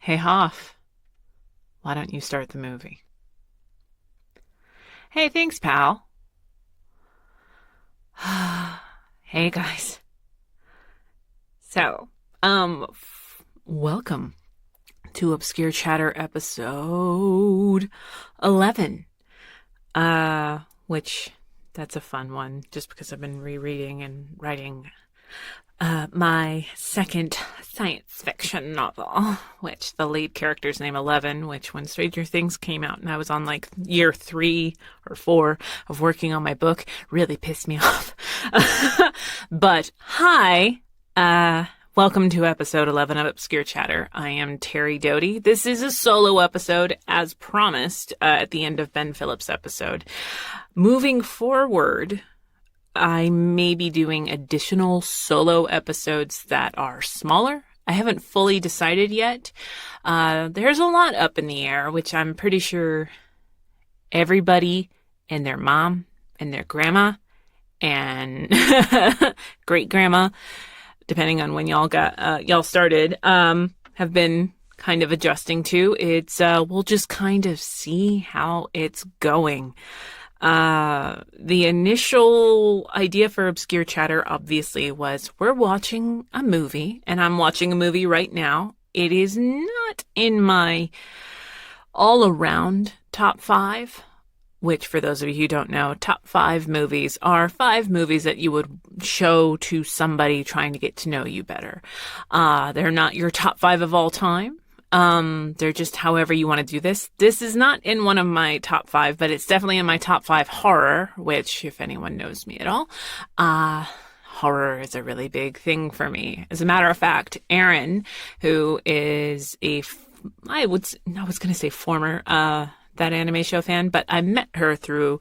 Hey, Hoff, why don't you start the movie? Hey, thanks, pal. Hey, guys. So, welcome to Obscure Chatter episode 11. Which, that's a fun one, just because I've been rereading and writing my second science fiction novel, which the lead character's name 11, which when Stranger Things came out and I was on like year 3 or 4 of working on my book, really pissed me off. But hi, welcome to episode 11 of Obscure Chatter. I am Terri Doty. This is a solo episode as promised at the end of Ben Phillips' episode. Moving forward, I may be doing additional solo episodes that are smaller. I haven't fully decided yet. There's a lot up in the air, which I'm pretty sure everybody and their mom and their grandma and great grandma, depending on when y'all started, have been kind of adjusting to. It's we'll just kind of see how it's going. The initial idea for Obscure Chatter obviously was we're watching a movie, and I'm watching a movie right now. It is not in my all-around top 5, which for those of you who don't know, top 5 movies are 5 movies that you would show to somebody trying to get to know you better. They're not your top 5 of all time. They're just however you want to do this. This is not in one of my top 5, but it's definitely in my top 5 horror, which if anyone knows me at all, horror is a really big thing for me. As a matter of fact, Erin, who is I was going to say former, that anime show fan, but I met her through,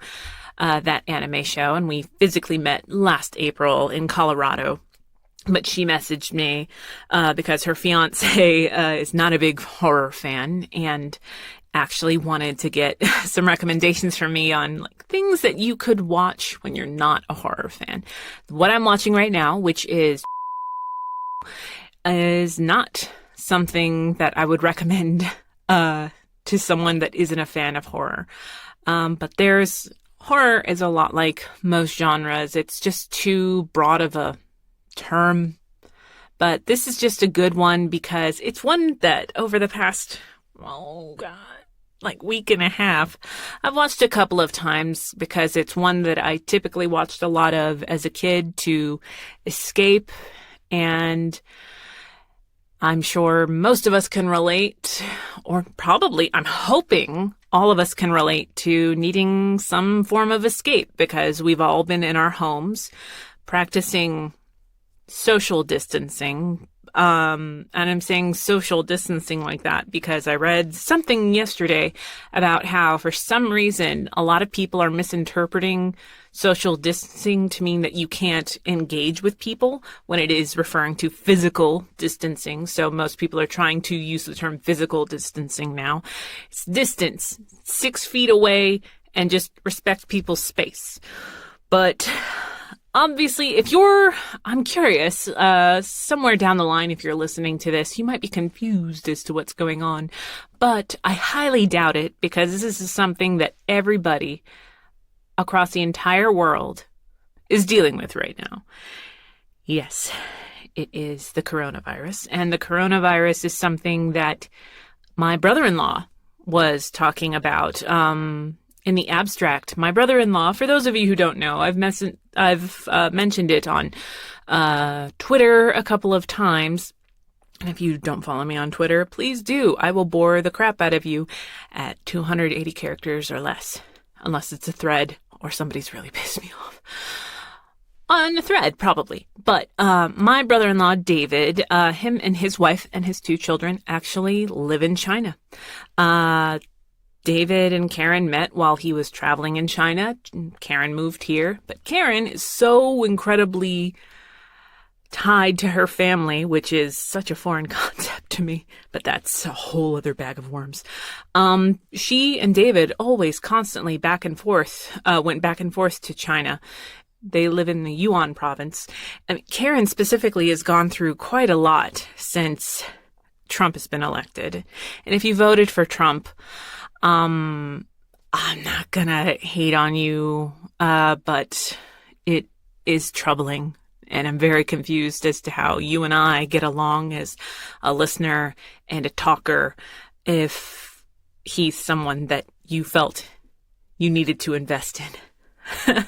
that anime show, and we physically met last April in Colorado. But she messaged me because her fiance is not a big horror fan and actually wanted to get some recommendations from me on like things that you could watch when you're not a horror fan. What I'm watching right now, which is not something that I would recommend to someone that isn't a fan of horror. But horror is a lot like most genres. It's just too broad of a term, but this is just a good one because it's one that over the past week and a half I've watched a couple of times because it's one that I typically watched a lot of as a kid to escape, and I'm sure most of us can relate, or probably I'm hoping all of us can relate to needing some form of escape because we've all been in our homes practicing social distancing. And I'm saying social distancing like that because I read something yesterday about how for some reason a lot of people are misinterpreting social distancing to mean that you can't engage with people when it is referring to physical distancing. So most people are trying to use the term physical distancing now. It's distance, 6 feet away, and just respect people's space. But obviously, I'm curious, somewhere down the line, if you're listening to this, you might be confused as to what's going on, but I highly doubt it because this is something that everybody across the entire world is dealing with right now. Yes, it is the coronavirus, and the coronavirus is something that my brother-in-law was talking about, in the abstract. My brother-in-law, for those of you who don't know, I've mentioned it on Twitter a couple of times. And if you don't follow me on Twitter, please do. I will bore the crap out of you at 280 characters or less, unless it's a thread or somebody's really pissed me off. On a thread, probably. But my brother-in-law, David, him and his wife and his 2 children actually live in China. David and Karen met while he was traveling in China. Karen moved here, but Karen is so incredibly tied to her family, which is such a foreign concept to me, but that's a whole other bag of worms. She and David always constantly went back and forth to China. They live in the Yunnan province. And Karen specifically has gone through quite a lot since Trump has been elected. And if you voted for Trump, I'm not gonna hate on you, but it is troubling. And I'm very confused as to how you and I get along as a listener and a talker if he's someone that you felt you needed to invest in.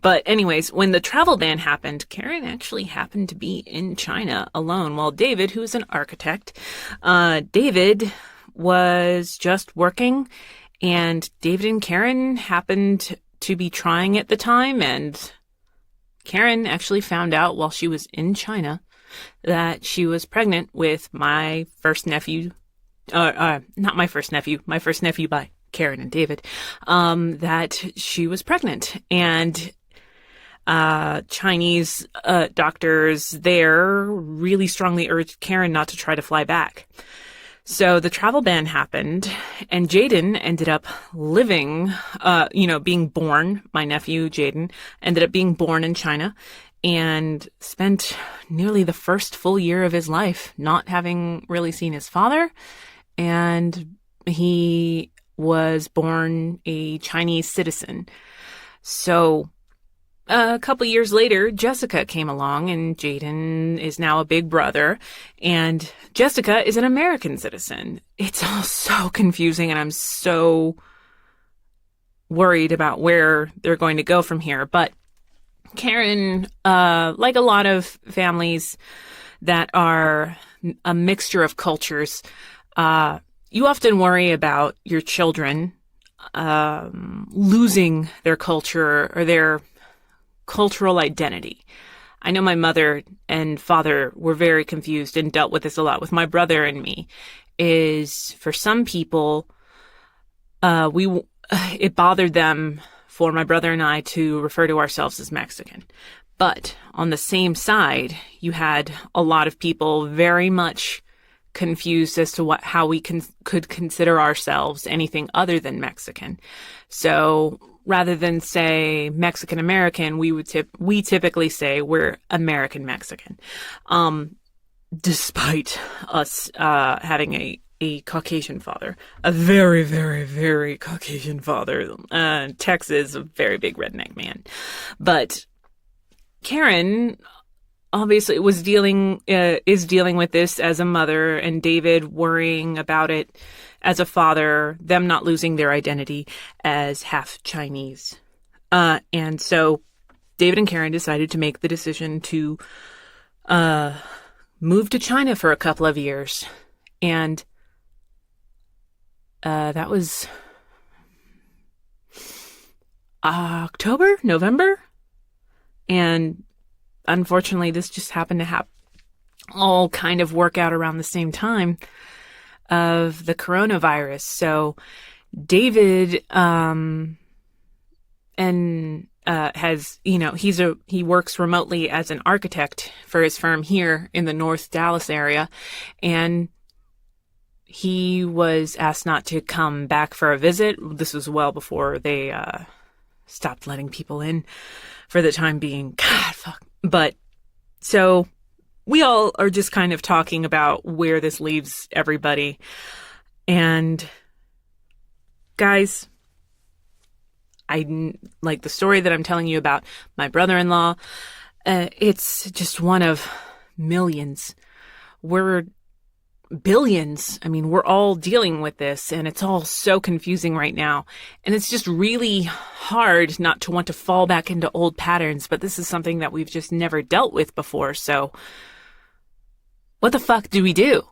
But anyways, when the travel ban happened, Karen actually happened to be in China alone, while David, who's an architect, David was just working, and David and Karen happened to be trying at the time, and Karen actually found out while she was in China that she was pregnant with my first nephew, not my first nephew by Karen and David, that she was pregnant. And Chinese doctors there really strongly urged Karen not to try to fly back. So the travel ban happened, and Jaden ended up living, being born, my nephew Jaden, ended up being born in China and spent nearly the first full year of his life not having really seen his father. And he was born a Chinese citizen. So a couple years later, Jessica came along, and Jaden is now a big brother, and Jessica is an American citizen. It's all so confusing, and I'm so worried about where they're going to go from here. But Karen, like a lot of families that are a mixture of cultures, you often worry about your children losing their culture or their cultural identity. I know my mother and father were very confused and dealt with this a lot with my brother and me. Is for some people, it bothered them for my brother and I to refer to ourselves as Mexican. But on the same side, you had a lot of people very much confused as to how we could consider ourselves anything other than Mexican. So rather than say Mexican American, we typically say we're American Mexican. Despite us having a Caucasian father, a very, very, very Caucasian father. Tex is a very big redneck man. But Karen obviously is dealing with this as a mother, and David worrying about it as a father, them not losing their identity as half Chinese. And so David and Karen decided to make the decision to move to China for a couple of years. And that was November. And unfortunately, this just happened to all kind of work out around the same time of the coronavirus. So David he works remotely as an architect for his firm here in the North Dallas area, and he was asked not to come back for a visit. This was well before they stopped letting people in for the time being. God, fuck. But so we all are just kind of talking about where this leaves everybody. And guys, I like the story that I'm telling you about my brother-in-law. It's just one of millions. We're billions. I mean, we're all dealing with this, and it's all so confusing right now. And it's just really hard not to want to fall back into old patterns, but this is something that we've just never dealt with before. So what the fuck do we do?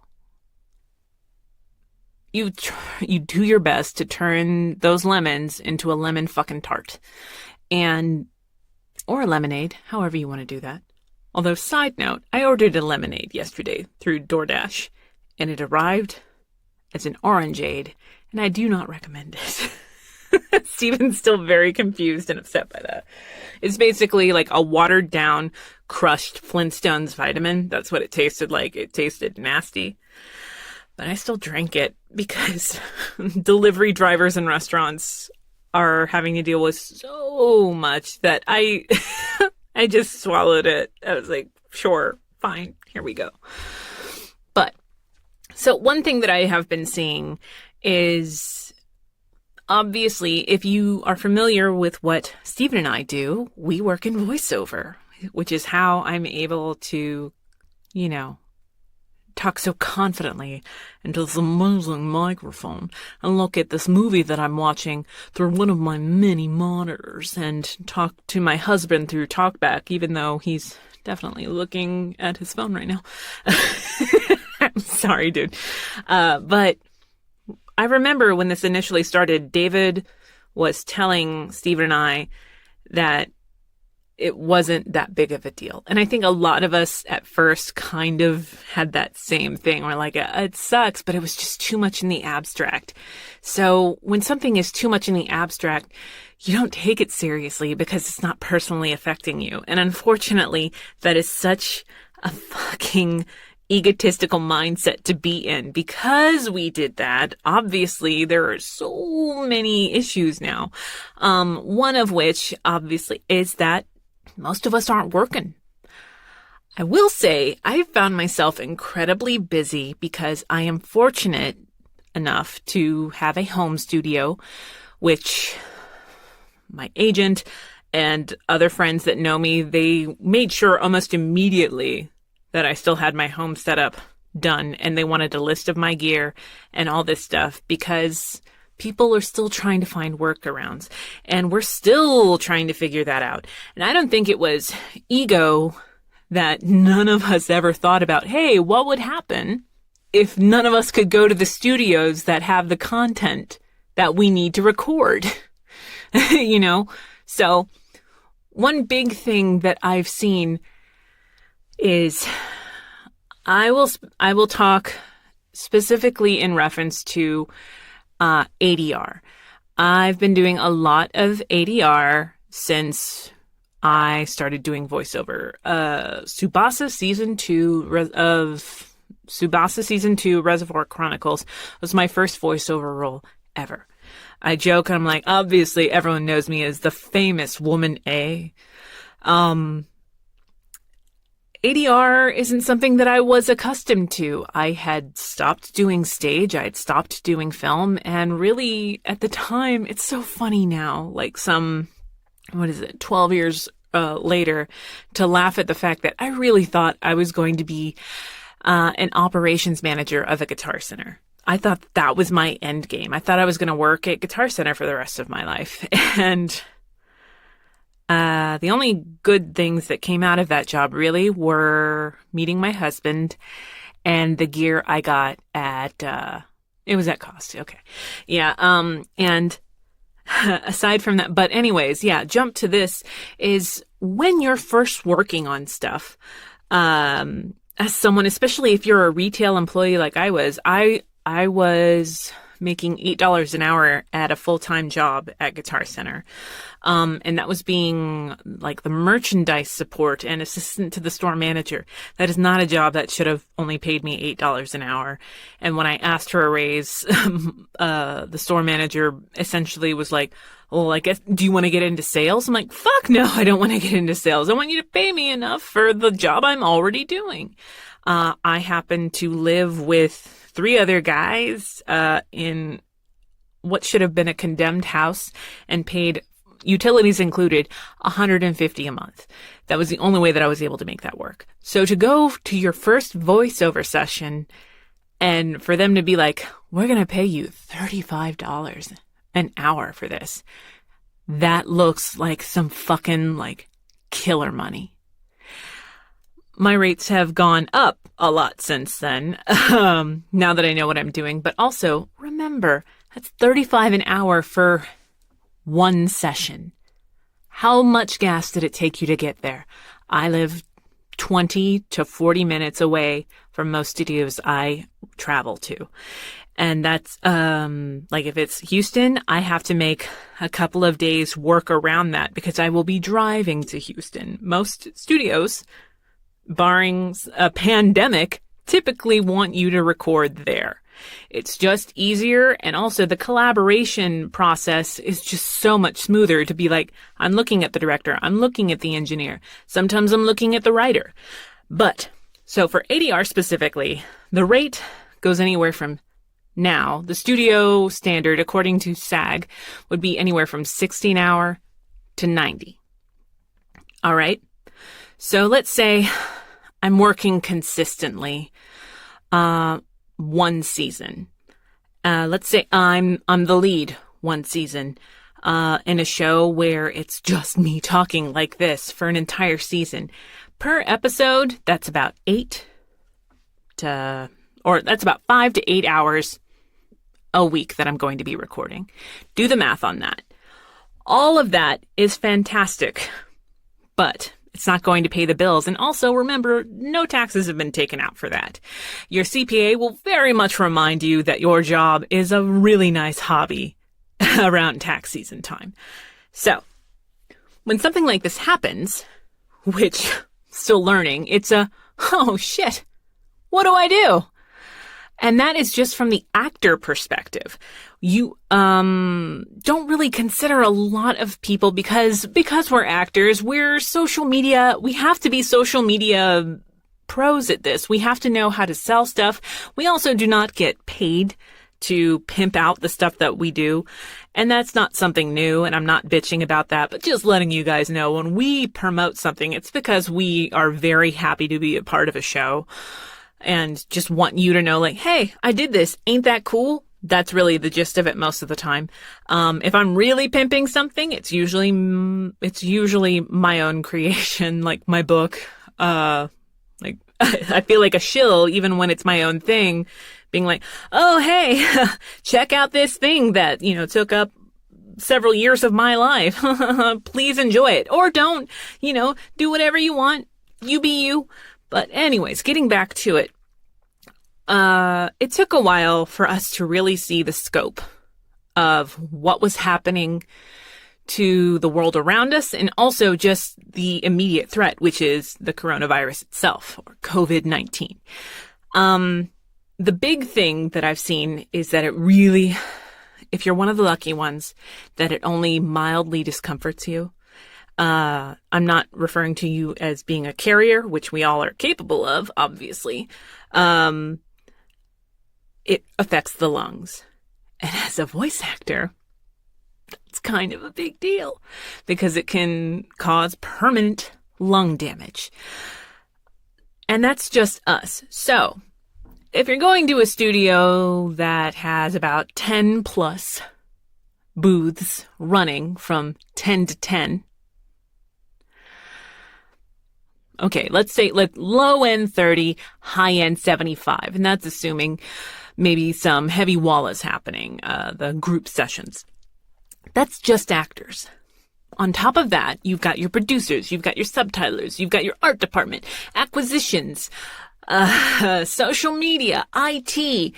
You do your best to turn those lemons into a lemon fucking tart, or a lemonade, however you want to do that. Although, side note, I ordered a lemonade yesterday through DoorDash, and it arrived as an orangeade, and I do not recommend it. Stephen's still very confused and upset by that. It's basically like a watered down, crushed Flintstones vitamin. That's what it tasted like. It tasted nasty. But I still drank it because delivery drivers and restaurants are having to deal with so much that I just swallowed it. I was like, sure, fine, here we go. But So one thing that I have been seeing is, obviously, if you are familiar with what Stephen and I do, we work in voiceover, which is how I'm able to, talk so confidently into this amazing microphone and look at this movie that I'm watching through one of my many monitors and talk to my husband through TalkBack, even though he's definitely looking at his phone right now. I'm sorry, dude. But I remember when this initially started, David was telling Stephen and I that it wasn't that big of a deal. And I think a lot of us at first kind of had that same thing. We're like, it sucks, but it was just too much in the abstract. So when something is too much in the abstract, you don't take it seriously because it's not personally affecting you. And unfortunately, that is such a fucking egotistical mindset to be in. Because we did that, obviously there are so many issues now. One of which obviously is that most of us aren't working. I will say I found myself incredibly busy because I am fortunate enough to have a home studio, which my agent and other friends that know me, they made sure almost immediately that I still had my home setup done, and they wanted a list of my gear and all this stuff because people are still trying to find workarounds, and we're still trying to figure that out. And I don't think it was ego that none of us ever thought about, hey, what would happen if none of us could go to the studios that have the content that we need to record? So one big thing that I've seen is I will talk specifically in reference to ADR. I've been doing a lot of ADR since I started doing voiceover. Tsubasa Season 2 Reservoir Chronicles was my first voiceover role ever. I joke, I'm like, obviously everyone knows me as the famous Woman A. ADR isn't something that I was accustomed to. I had stopped doing stage, I had stopped doing film, and really, at the time, it's so funny now, like 12 years later, to laugh at the fact that I really thought I was going to be an operations manager of a Guitar Center. I thought that was my end game. I thought I was going to work at Guitar Center for the rest of my life. And the only good things that came out of that job really were meeting my husband and the gear I got at, it was at cost. Okay. Yeah. And aside from that, but anyways, yeah, jump to this is when you're first working on stuff, as someone, especially if you're a retail employee like I was making $8 an hour at a full-time job at Guitar Center. And that was being like the merchandise support and assistant to the store manager. That is not a job that should have only paid me $8 an hour. And when I asked for a raise, the store manager essentially was like, well, I guess, do you want to get into sales? I'm like, fuck no, I don't want to get into sales. I want you to pay me enough for the job I'm already doing. I happen to live with 3 other guys, in what should have been a condemned house and paid, utilities included, $150 a month. That was the only way that I was able to make that work. So to go to your first voiceover session and for them to be like, we're going to pay you $35 an hour for this, that looks like some fucking like killer money. My rates have gone up a lot since then, now that I know what I'm doing. But also, remember, that's $35 an hour for one session. How much gas did it take you to get there? I live 20 to 40 minutes away from most studios I travel to. And that's, like if it's Houston, I have to make a couple of days work around that because I will be driving to Houston. Most studios, barring a pandemic, typically want you to record there. It's just easier, and also the collaboration process is just so much smoother to be like, I'm looking at the director, I'm looking at the engineer, sometimes I'm looking at the writer. But, so for ADR specifically, the rate goes anywhere from now, the studio standard, according to SAG, would be anywhere from 60 an hour to 90. All right. So let's say I'm working consistently, one season. Let's say I'm the lead one season, in a show where it's just me talking like this for an entire season. Per episode, that's about 5 to 8 hours a week that I'm going to be recording. Do the math on that. All of that is fantastic, but it's not going to pay the bills. And also remember, no taxes have been taken out for that. Your CPA will very much remind you that your job is a really nice hobby around tax season time. So when something like this happens, which still learning, it's oh shit, what do I do? And that is just from the actor perspective. You don't really consider a lot of people because we're actors, we're social media, we have to be social media pros at this. We have to know how to sell stuff. We also do not get paid to pimp out the stuff that we do. And that's not something new, and I'm not bitching about that, but just letting you guys know when we promote something, it's because we are very happy to be a part of a show. And just want you to know, like, hey, I did this. Ain't that cool? That's really the gist of it most of the time. If I'm really pimping something, it's usually my own creation, like my book. Like I feel like a shill even when it's my own thing, being like, oh, hey, check out this thing that, took up several years of my life. Please enjoy it. Or don't, do whatever you want. You be you. But anyways, getting back to it, it took a while for us to really see the scope of what was happening to the world around us and also just the immediate threat, which is the coronavirus itself, or COVID-19. The big thing that I've seen is that it really, if you're one of the lucky ones, that it only mildly discomforts you. I'm not referring to you as being a carrier, which we all are capable of, obviously. It affects the lungs. And as a voice actor, that's kind of a big deal because it can cause permanent lung damage. And that's just us. So if you're going to a studio that has about 10 plus booths running from 10 to 10, okay, let's say low end 30, high end 75. And that's assuming maybe some heavy wall is happening, the group sessions. That's just actors. On top of that, you've got your producers, you've got your subtitlers, you've got your art department, acquisitions, social media, IT,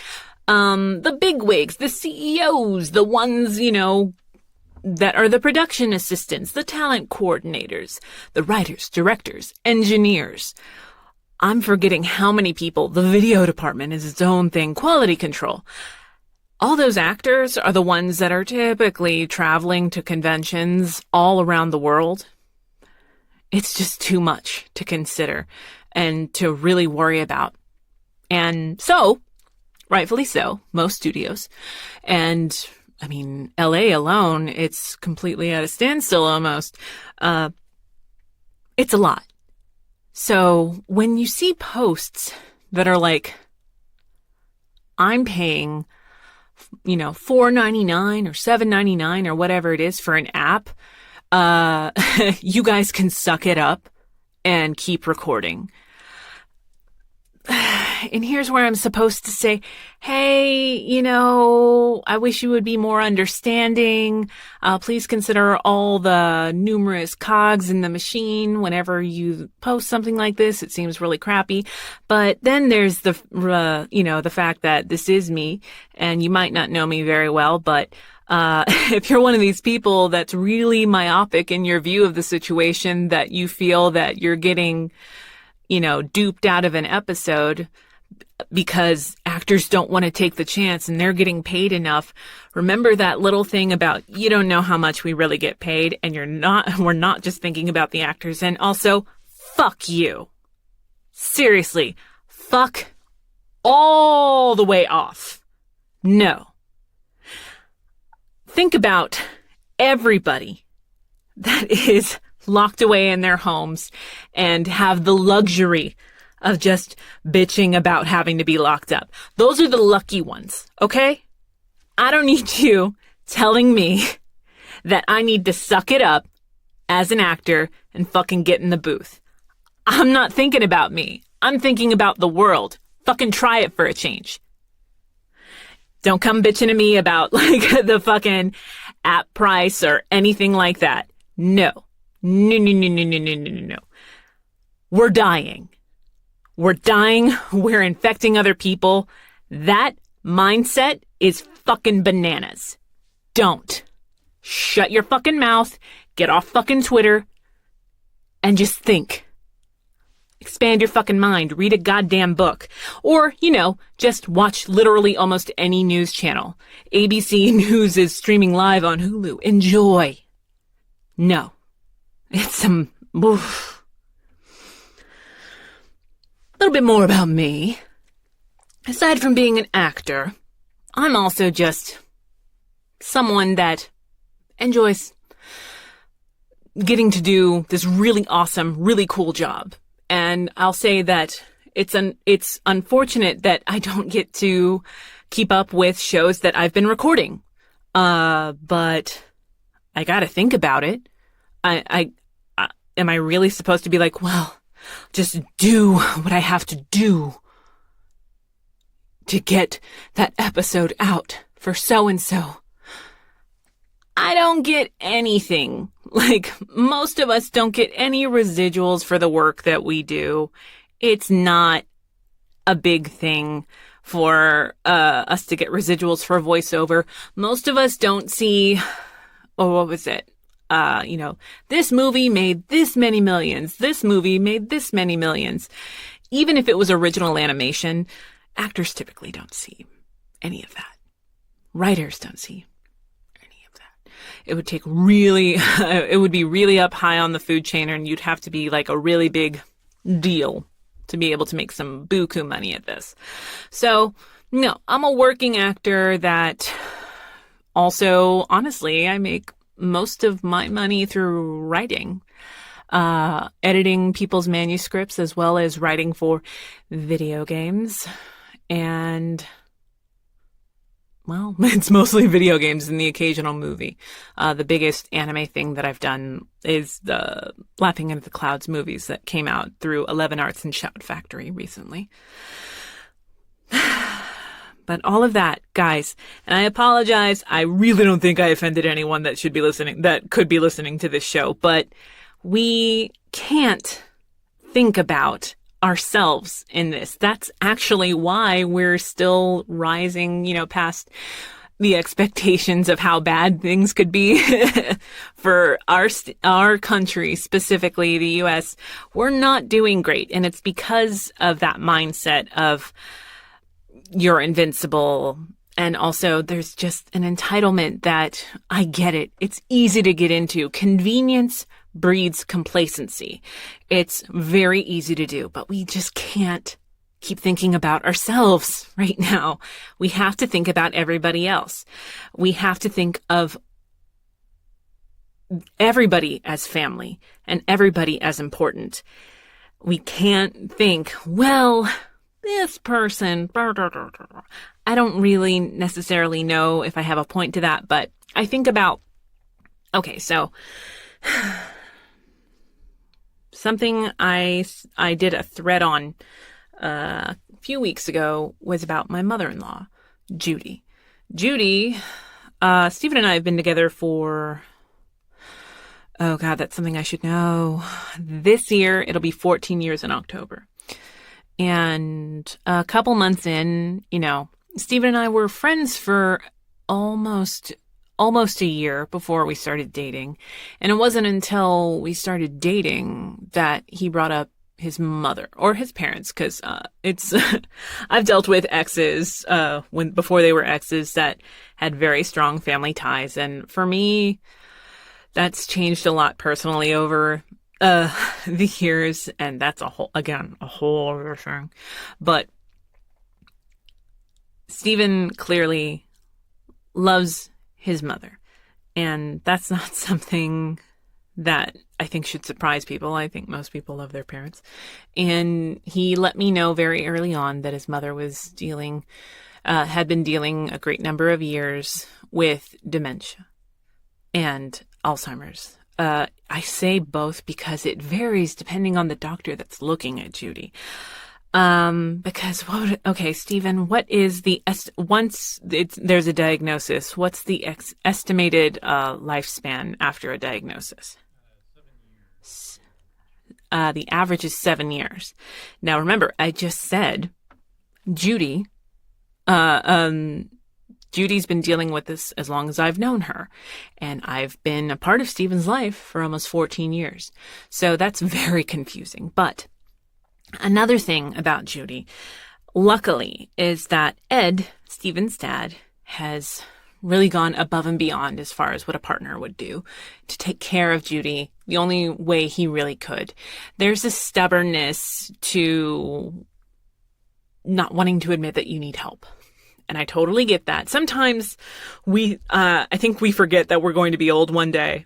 the bigwigs, the CEOs, the ones, that are the production assistants, the talent coordinators, the writers, directors, engineers. I'm forgetting how many people. The video department is its own thing. Quality control. All those actors are the ones that are typically traveling to conventions all around the world. It's just too much to consider and to really worry about. And so, rightfully so, most studios, and LA alone, it's completely at a standstill almost. It's a lot. So when you see posts that are like, I'm paying, $4.99 or $7.99 or whatever it is for an app, you guys can suck it up and keep recording. And here's where I'm supposed to say, hey, I wish you would be more understanding. Please consider all the numerous cogs in the machine whenever you post something like this. It seems really crappy. But then there's the fact that this is me and you might not know me very well, but if you're one of these people that's really myopic in your view of the situation, that you feel that you're getting, duped out of an episode because actors don't want to take the chance and they're getting paid enough. Remember that little thing about you don't know how much we really get paid, and we're not just thinking about the actors. And also, fuck you. Seriously, fuck all the way off. No. Think about everybody that is locked away in their homes and have the luxury of just bitching about having to be locked up. Those are the lucky ones, okay? I don't need you telling me that I need to suck it up as an actor and fucking get in the booth. I'm not thinking about me. I'm thinking about the world. Fucking try it for a change. Don't come bitching to me about like the fucking app price or anything like that. No. No, no, no, no, no, no, no, no. We're dying. We're dying. We're infecting other people. That mindset is fucking bananas. Don't. Shut your fucking mouth. Get off fucking Twitter. And just think. Expand your fucking mind. Read a goddamn book. Or, just watch literally almost any news channel. ABC News is streaming live on Hulu. Enjoy. No. It's some... Oof. A little bit more about me. Aside from being an actor, I'm also just someone that enjoys getting to do this really awesome, really cool job. And I'll say that it's unfortunate that I don't get to keep up with shows that I've been recording. But I gotta think about it. Am I really supposed to be like, well, just do what I have to do to get that episode out for so-and-so? I don't get anything. Like, most of us don't get any residuals for the work that we do. It's not a big thing for us to get residuals for voiceover. Most of us don't see, what was it? This movie made this many millions. This movie made this many millions. Even if it was original animation, actors typically don't see any of that. Writers don't see any of that. It would take it would be really up high on the food chain, and you'd have to be like a really big deal to be able to make some buku money at this. So, no, I'm a working actor that also, honestly, I make most of my money through writing, editing people's manuscripts, as well as writing for video games. And, well, it's mostly video games and the occasional movie. The biggest anime thing that I've done is the Laughing into the Clouds movies that came out through 11 Arts and Shout Factory recently. But all of that, guys, and I apologize, I really don't think I offended anyone that could be listening to this show, but we can't think about ourselves in this. That's actually why we're still rising, past the expectations of how bad things could be for our country, specifically the U.S. We're not doing great, and it's because of that mindset of you're invincible. And also there's just an entitlement that I get it. It's easy to get into. Convenience breeds complacency. It's very easy to do, but we just can't keep thinking about ourselves right now. We have to think about everybody else. We have to think of everybody as family and everybody as important. We can't think, well, this person, I don't really necessarily know if I have a point to that, but I think about, okay, so something I did a thread on a few weeks ago was about my mother-in-law, Judy. Judy, Stephen and I have been together for, oh God, that's something I should know. This year, it'll be 14 years in October. And a couple months in, Stephen and I were friends for almost a year before we started dating. And it wasn't until we started dating that he brought up his mother or his parents, because I've dealt with exes before they were exes that had very strong family ties. And for me, that's changed a lot personally over the years, and that's a whole other thing. But Stephen clearly loves his mother, and that's not something that I think should surprise people. I think most people love their parents. And he let me know very early on that his mother was had been dealing a great number of years with dementia and Alzheimer's. I say both because it varies depending on the doctor that's looking at Judy. Okay, Stephen, what is once there's a diagnosis, what's the estimated lifespan after a diagnosis? 7 years. The average is 7 years. Now, remember, I just said Judy, Judy's been dealing with this as long as I've known her, and I've been a part of Stephen's life for almost 14 years. So that's very confusing. But another thing about Judy, luckily, is that Ed, Stephen's dad, has really gone above and beyond as far as what a partner would do to take care of Judy the only way he really could. There's a stubbornness to not wanting to admit that you need help. And I totally get that. Sometimes I think we forget that we're going to be old one day.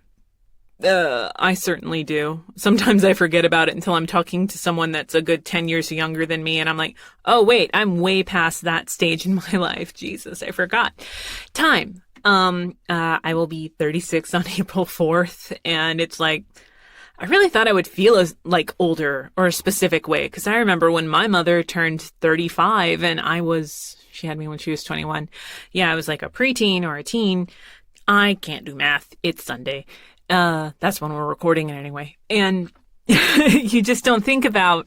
I certainly do. Sometimes I forget about it until I'm talking to someone that's a good 10 years younger than me. And I'm like, oh, wait, I'm way past that stage in my life. Jesus, I forgot. Time. I will be 36 on April 4th. And it's like, I really thought I would feel like older or a specific way. Because I remember when my mother turned 35 and she had me when she was 21. Yeah, I was like a preteen or a teen. I can't do math. It's Sunday. That's when we're recording it anyway. And you just don't think about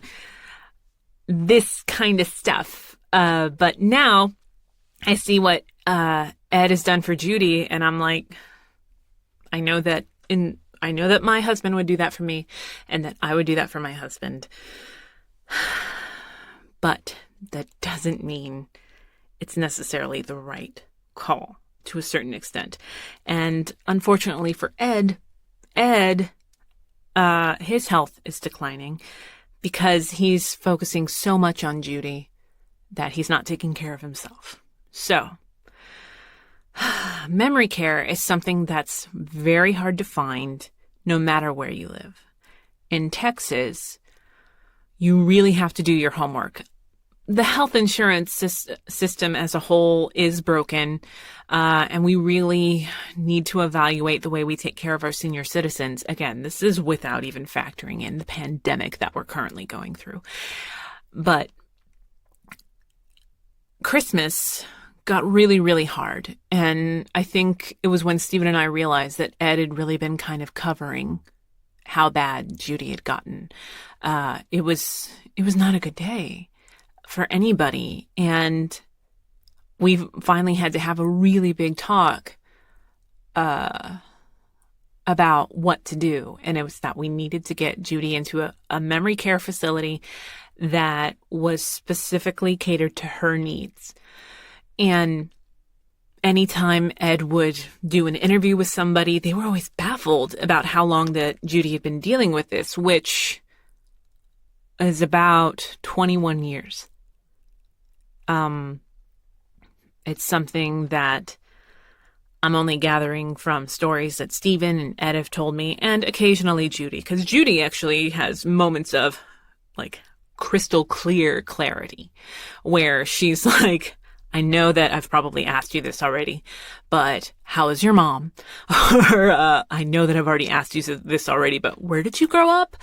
this kind of stuff. But now I see what Ed has done for Judy, and I'm like, I know that my husband would do that for me, and that I would do that for my husband. But that doesn't mean it's necessarily the right call to a certain extent. And unfortunately for Ed, his health is declining because he's focusing so much on Judy that he's not taking care of himself. So, memory care is something that's very hard to find no matter where you live. In Texas, you really have to do your homework. The health insurance system as a whole is broken, and we really need to evaluate the way we take care of our senior citizens. Again, this is without even factoring in the pandemic that we're currently going through. But Christmas got really, really hard, and I think it was when Stephen and I realized that Ed had really been kind of covering how bad Judy had gotten. It was not a good day for anybody. And we finally had to have a really big talk about what to do. And it was that we needed to get Judy into a memory care facility that was specifically catered to her needs. And anytime Ed would do an interview with somebody, they were always baffled about how long that Judy had been dealing with this, which is about 21 years. It's something that I'm only gathering from stories that Stephen and Ed have told me, and occasionally Judy, because Judy actually has moments of like crystal clear clarity where she's like, I know that I've probably asked you this already, but how is your mom? Or I know that I've already asked you this already, but where did you grow up?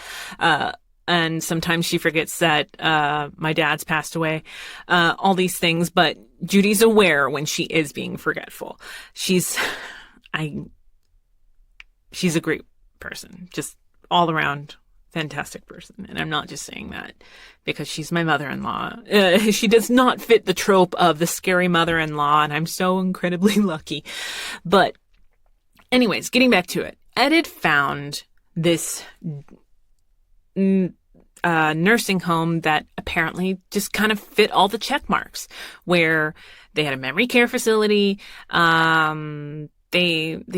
And sometimes she forgets that my dad's passed away, all these things. But Judy's aware when she is being forgetful. She's a great person, just all around fantastic person. And I'm not just saying that because she's my mother-in-law. She does not fit the trope of the scary mother-in-law, and I'm so incredibly lucky. But anyways, getting back to it, Ed had found this nursing home that apparently just kind of fit all the check marks, where they had a memory care facility. They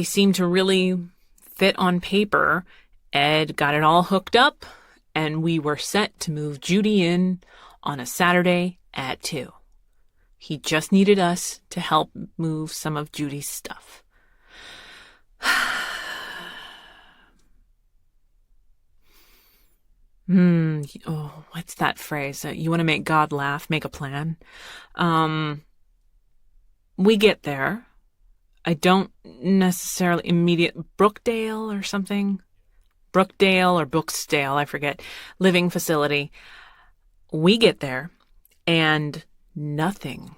seemed to really fit on paper. Ed got it all hooked up, and we were set to move Judy in on a Saturday at 2. He just needed us to help move some of Judy's stuff. Oh, what's that phrase? You want to make God laugh, make a plan. We get there. I don't necessarily Brookdale or something. Brookdale or Brooksdale, I forget. Living facility. We get there and nothing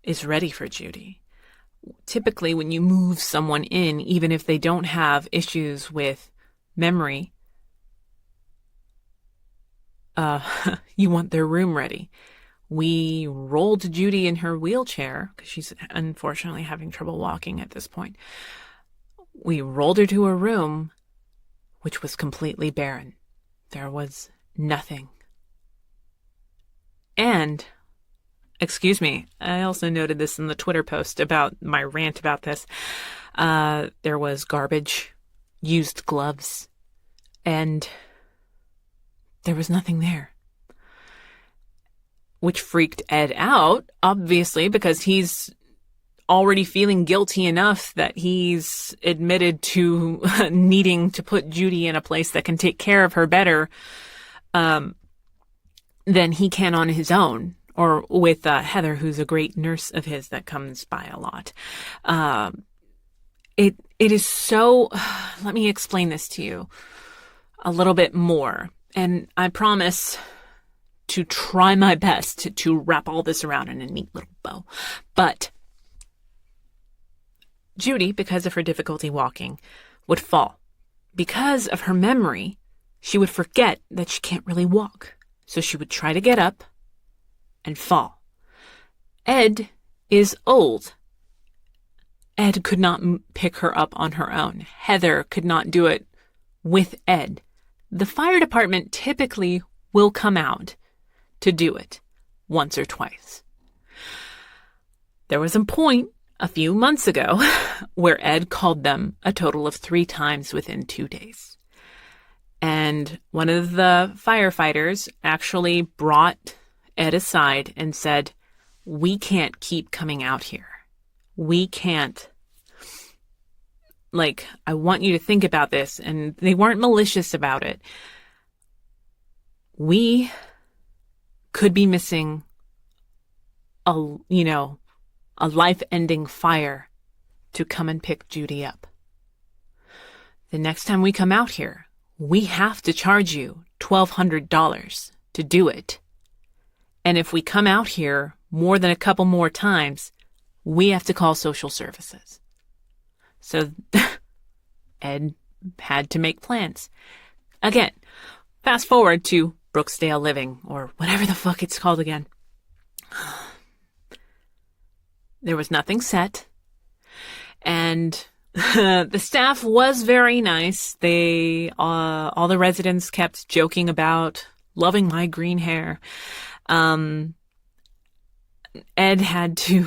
is ready for Judy. Typically, when you move someone in, even if they don't have issues with memory, you want their room ready. We rolled Judy in her wheelchair because she's unfortunately having trouble walking at this point. We rolled her to her room, which was completely barren. There was nothing. And, excuse me, I also noted this in the Twitter post about my rant about this. There was garbage, used gloves, and there was nothing there. Which freaked Ed out, obviously, because he's already feeling guilty enough that he's admitted to needing to put Judy in a place that can take care of her better than he can on his own, or with Heather, who's a great nurse of his that comes by a lot. It is so... Let me explain this to you a little bit more, and I promise to try my best to wrap all this around in a neat little bow. But Judy, because of her difficulty walking, would fall. Because of her memory, she would forget that she can't really walk. So she would try to get up and fall. Ed is old. Ed could not pick her up on her own. Heather could not do it with Ed. The fire department typically will come out to do it once or twice. There was a point a few months ago where Ed called them a total of 3 times within 2 days. And one of the firefighters actually brought Ed aside and said, "We can't keep coming out here. We can't. I want you to think about this." And they weren't malicious about it. We could be missing a life-ending fire to come and pick Judy up. The next time we come out here, we have to charge you $1,200 to do it. And if we come out here more than a couple more times, we have to call social services. So Ed had to make plans. Again, fast forward to Brooksdale Living, or whatever the fuck it's called again. There was nothing set, and the staff was very nice. All the residents kept joking about loving my green hair. Ed had to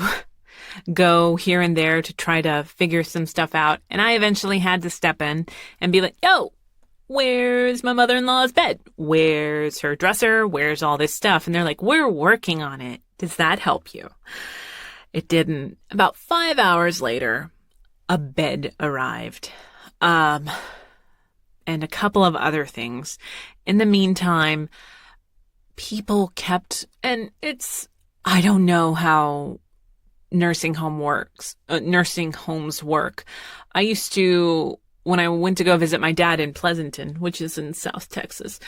go here and there to try to figure some stuff out, and I eventually had to step in and be like, "Yo, where's my mother-in-law's bed? Where's her dresser? Where's all this stuff?" And they're like, "We're working on it. Does that help you?" It didn't. About 5 hours later, a bed arrived. And a couple of other things. In the meantime, people kept, and I don't know how nursing homes work. I used to, when I went to go visit my dad in Pleasanton, which is in South Texas,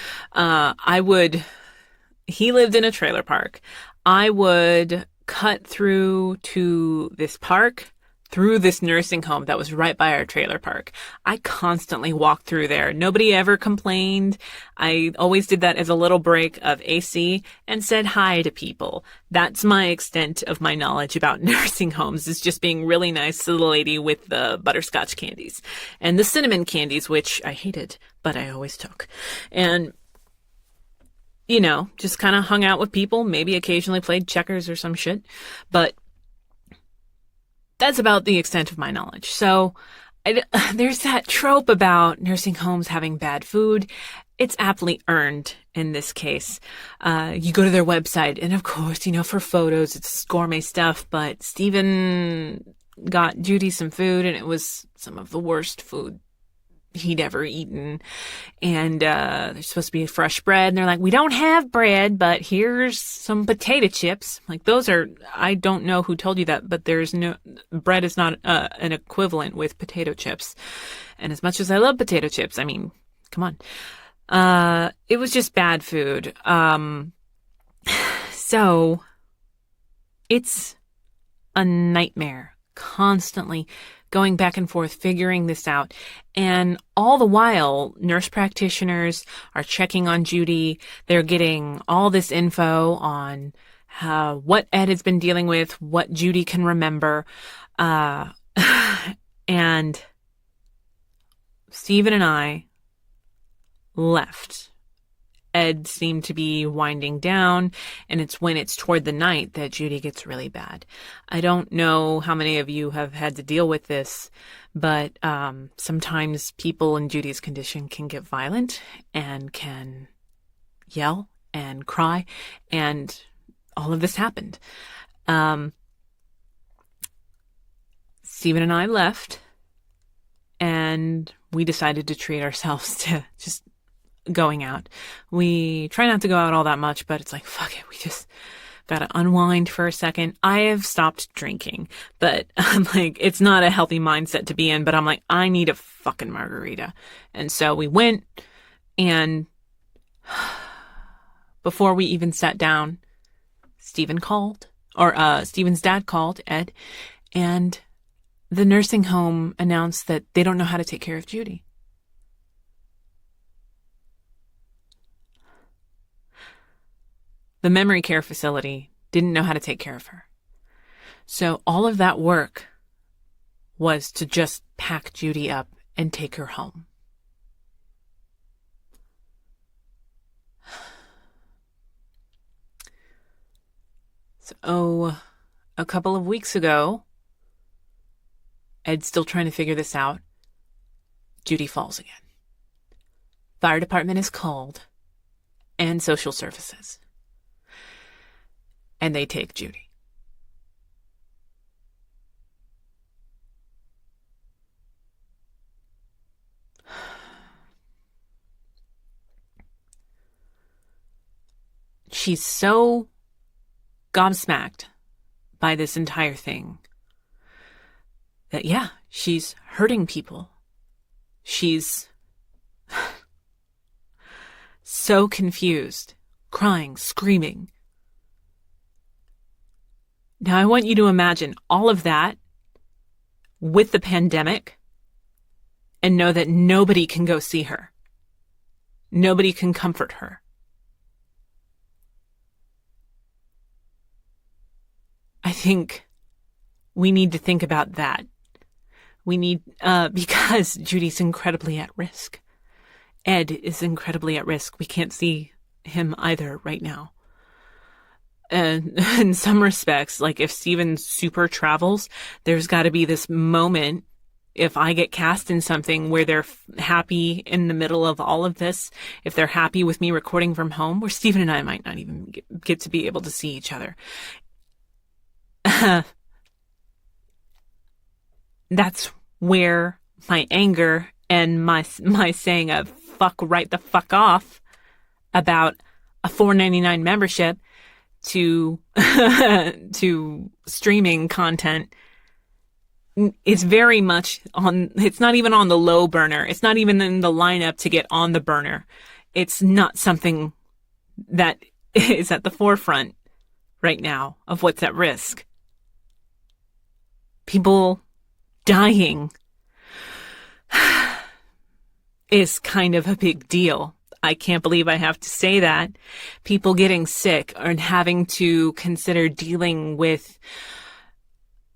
he lived in a trailer park. I would cut through to this park, through this nursing home that was right by our trailer park. I constantly walked through there. Nobody ever complained. I always did that as a little break of AC and said hi to people. That's my extent of my knowledge about nursing homes, is just being really nice to the lady with the butterscotch candies and the cinnamon candies, which I hated, but I always took. And just kind of hung out with people, maybe occasionally played checkers or some shit. But that's about the extent of my knowledge. So there's that trope about nursing homes having bad food. it's aptly earned in this case. You go to their website, and of course, for photos, it's gourmet stuff, but Stephen got Judy some food, and it was some of the worst food he'd ever eaten. And there's supposed to be fresh bread, and they're like, we don't have bread, but here's some potato chips. Like, those are, I don't know who told you that, but bread is not an equivalent with potato chips. And as much as I love potato chips, I mean, come on. It was just bad food. So it's a nightmare, constantly going back and forth, figuring this out. And all the while, nurse practitioners are checking on Judy. They're getting all this info on what Ed has been dealing with, what Judy can remember. And Stephen and I left. Ed seemed to be winding down, and it's when it's toward the night that Judy gets really bad. I don't know how many of you have had to deal with this, but sometimes people in Judy's condition can get violent and can yell and cry, and all of this happened. Stephen and I left, and we decided to treat ourselves to just going out. We try not to go out all that much, but it's like, fuck it, we just gotta unwind for a second. I have stopped drinking, but I'm like, it's not a healthy mindset to be in, but I'm like, I need a fucking margarita. And so we went, and before we even sat down, Stephen's dad called, Ed, and the nursing home announced that they don't know how to take care of Judy. The memory care facility didn't know how to take care of her. So all of that work was to just pack Judy up and take her home. So a couple of weeks ago, Ed's still trying to figure this out. Judy falls again. Fire department is called, and social services. And they take Judy. She's so gobsmacked by this entire thing that, yeah, she's hurting people. She's so confused, crying, screaming. Now, I want you to imagine all of that with the pandemic and know that nobody can go see her. Nobody can comfort her. I think we need to think about that. We need, because Judy's incredibly at risk. Ed is incredibly at risk. We can't see him either right now. And in some respects, like if Stephen super travels, there's got to be this moment, if I get cast in something where they're happy in the middle of all of this, if they're happy with me recording from home, where Stephen and I might not even get to be able to see each other. That's where my anger and my saying of fuck right the fuck off about a $4.99 membership to streaming content is very much it's not even on the low burner. It's not even in the lineup to get on the burner. It's not something that is at the forefront right now of what's at risk. People dying is kind of a big deal. I can't believe I have to say that. People getting sick and having to consider dealing with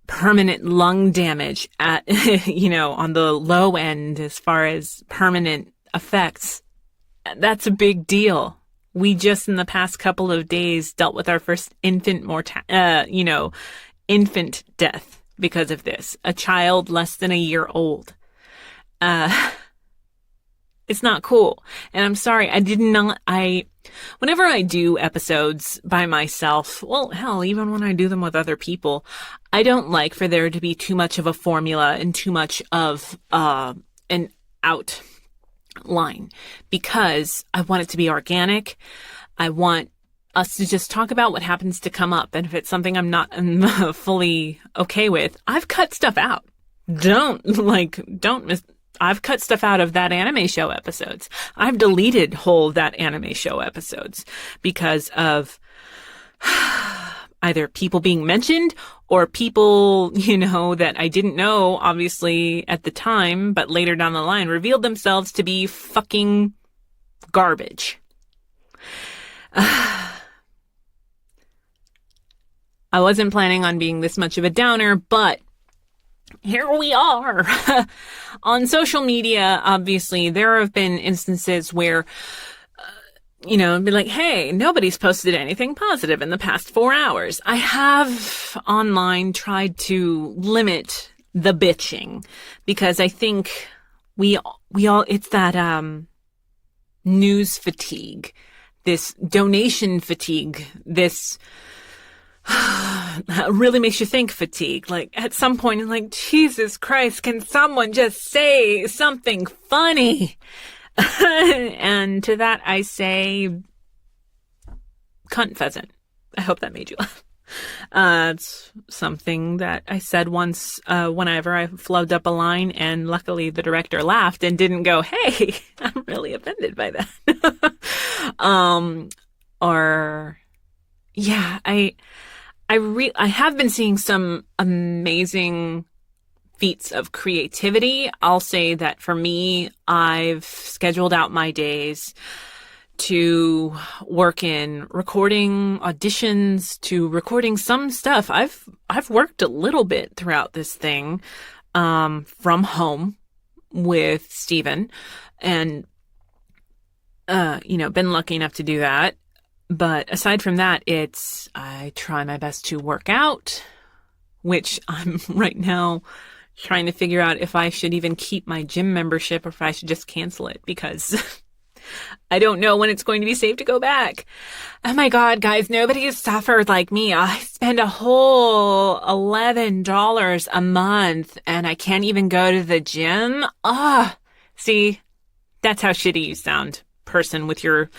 permanent lung damage at, on the low end as far as permanent effects. That's a big deal. We just in the past couple of days dealt with our first infant infant death because of this. A child less than a year old. It's not cool. And I'm sorry, whenever I do episodes by myself, well, hell, even when I do them with other people, I don't like for there to be too much of a formula and too much of, an outline, because I want it to be organic. I want us to just talk about what happens to come up. And if it's something I'm not fully okay with, I've cut stuff out. I've cut stuff out of that anime show episodes. I've deleted whole that anime show episodes because of either people being mentioned or people, that I didn't know, obviously, at the time, but later down the line revealed themselves to be fucking garbage. I wasn't planning on being this much of a downer, but here we are. On social media, obviously, there have been instances where, be like, hey, nobody's posted anything positive in the past 4 hours. I have online tried to limit the bitching because I think we all, it's that, news fatigue, this donation fatigue, this really makes you think fatigue. Like at some point, I'm like, Jesus Christ, can someone just say something funny? And to that I say, cunt pheasant. I hope that made you laugh. It's something that I said once, whenever I flubbed up a line, and luckily the director laughed and didn't go, hey, I'm really offended by that. I have been seeing some amazing feats of creativity. I'll say that for me, I've scheduled out my days to work in recording auditions, to recording some stuff. I've worked a little bit throughout this thing, from home with Stephen, and, been lucky enough to do that. But aside from that, I try my best to work out, which I'm right now trying to figure out if I should even keep my gym membership or if I should just cancel it, because I don't know when it's going to be safe to go back. Oh my God, guys, nobody has suffered like me. I spend a whole $11 a month and I can't even go to the gym. See, that's how shitty you sound, person with your,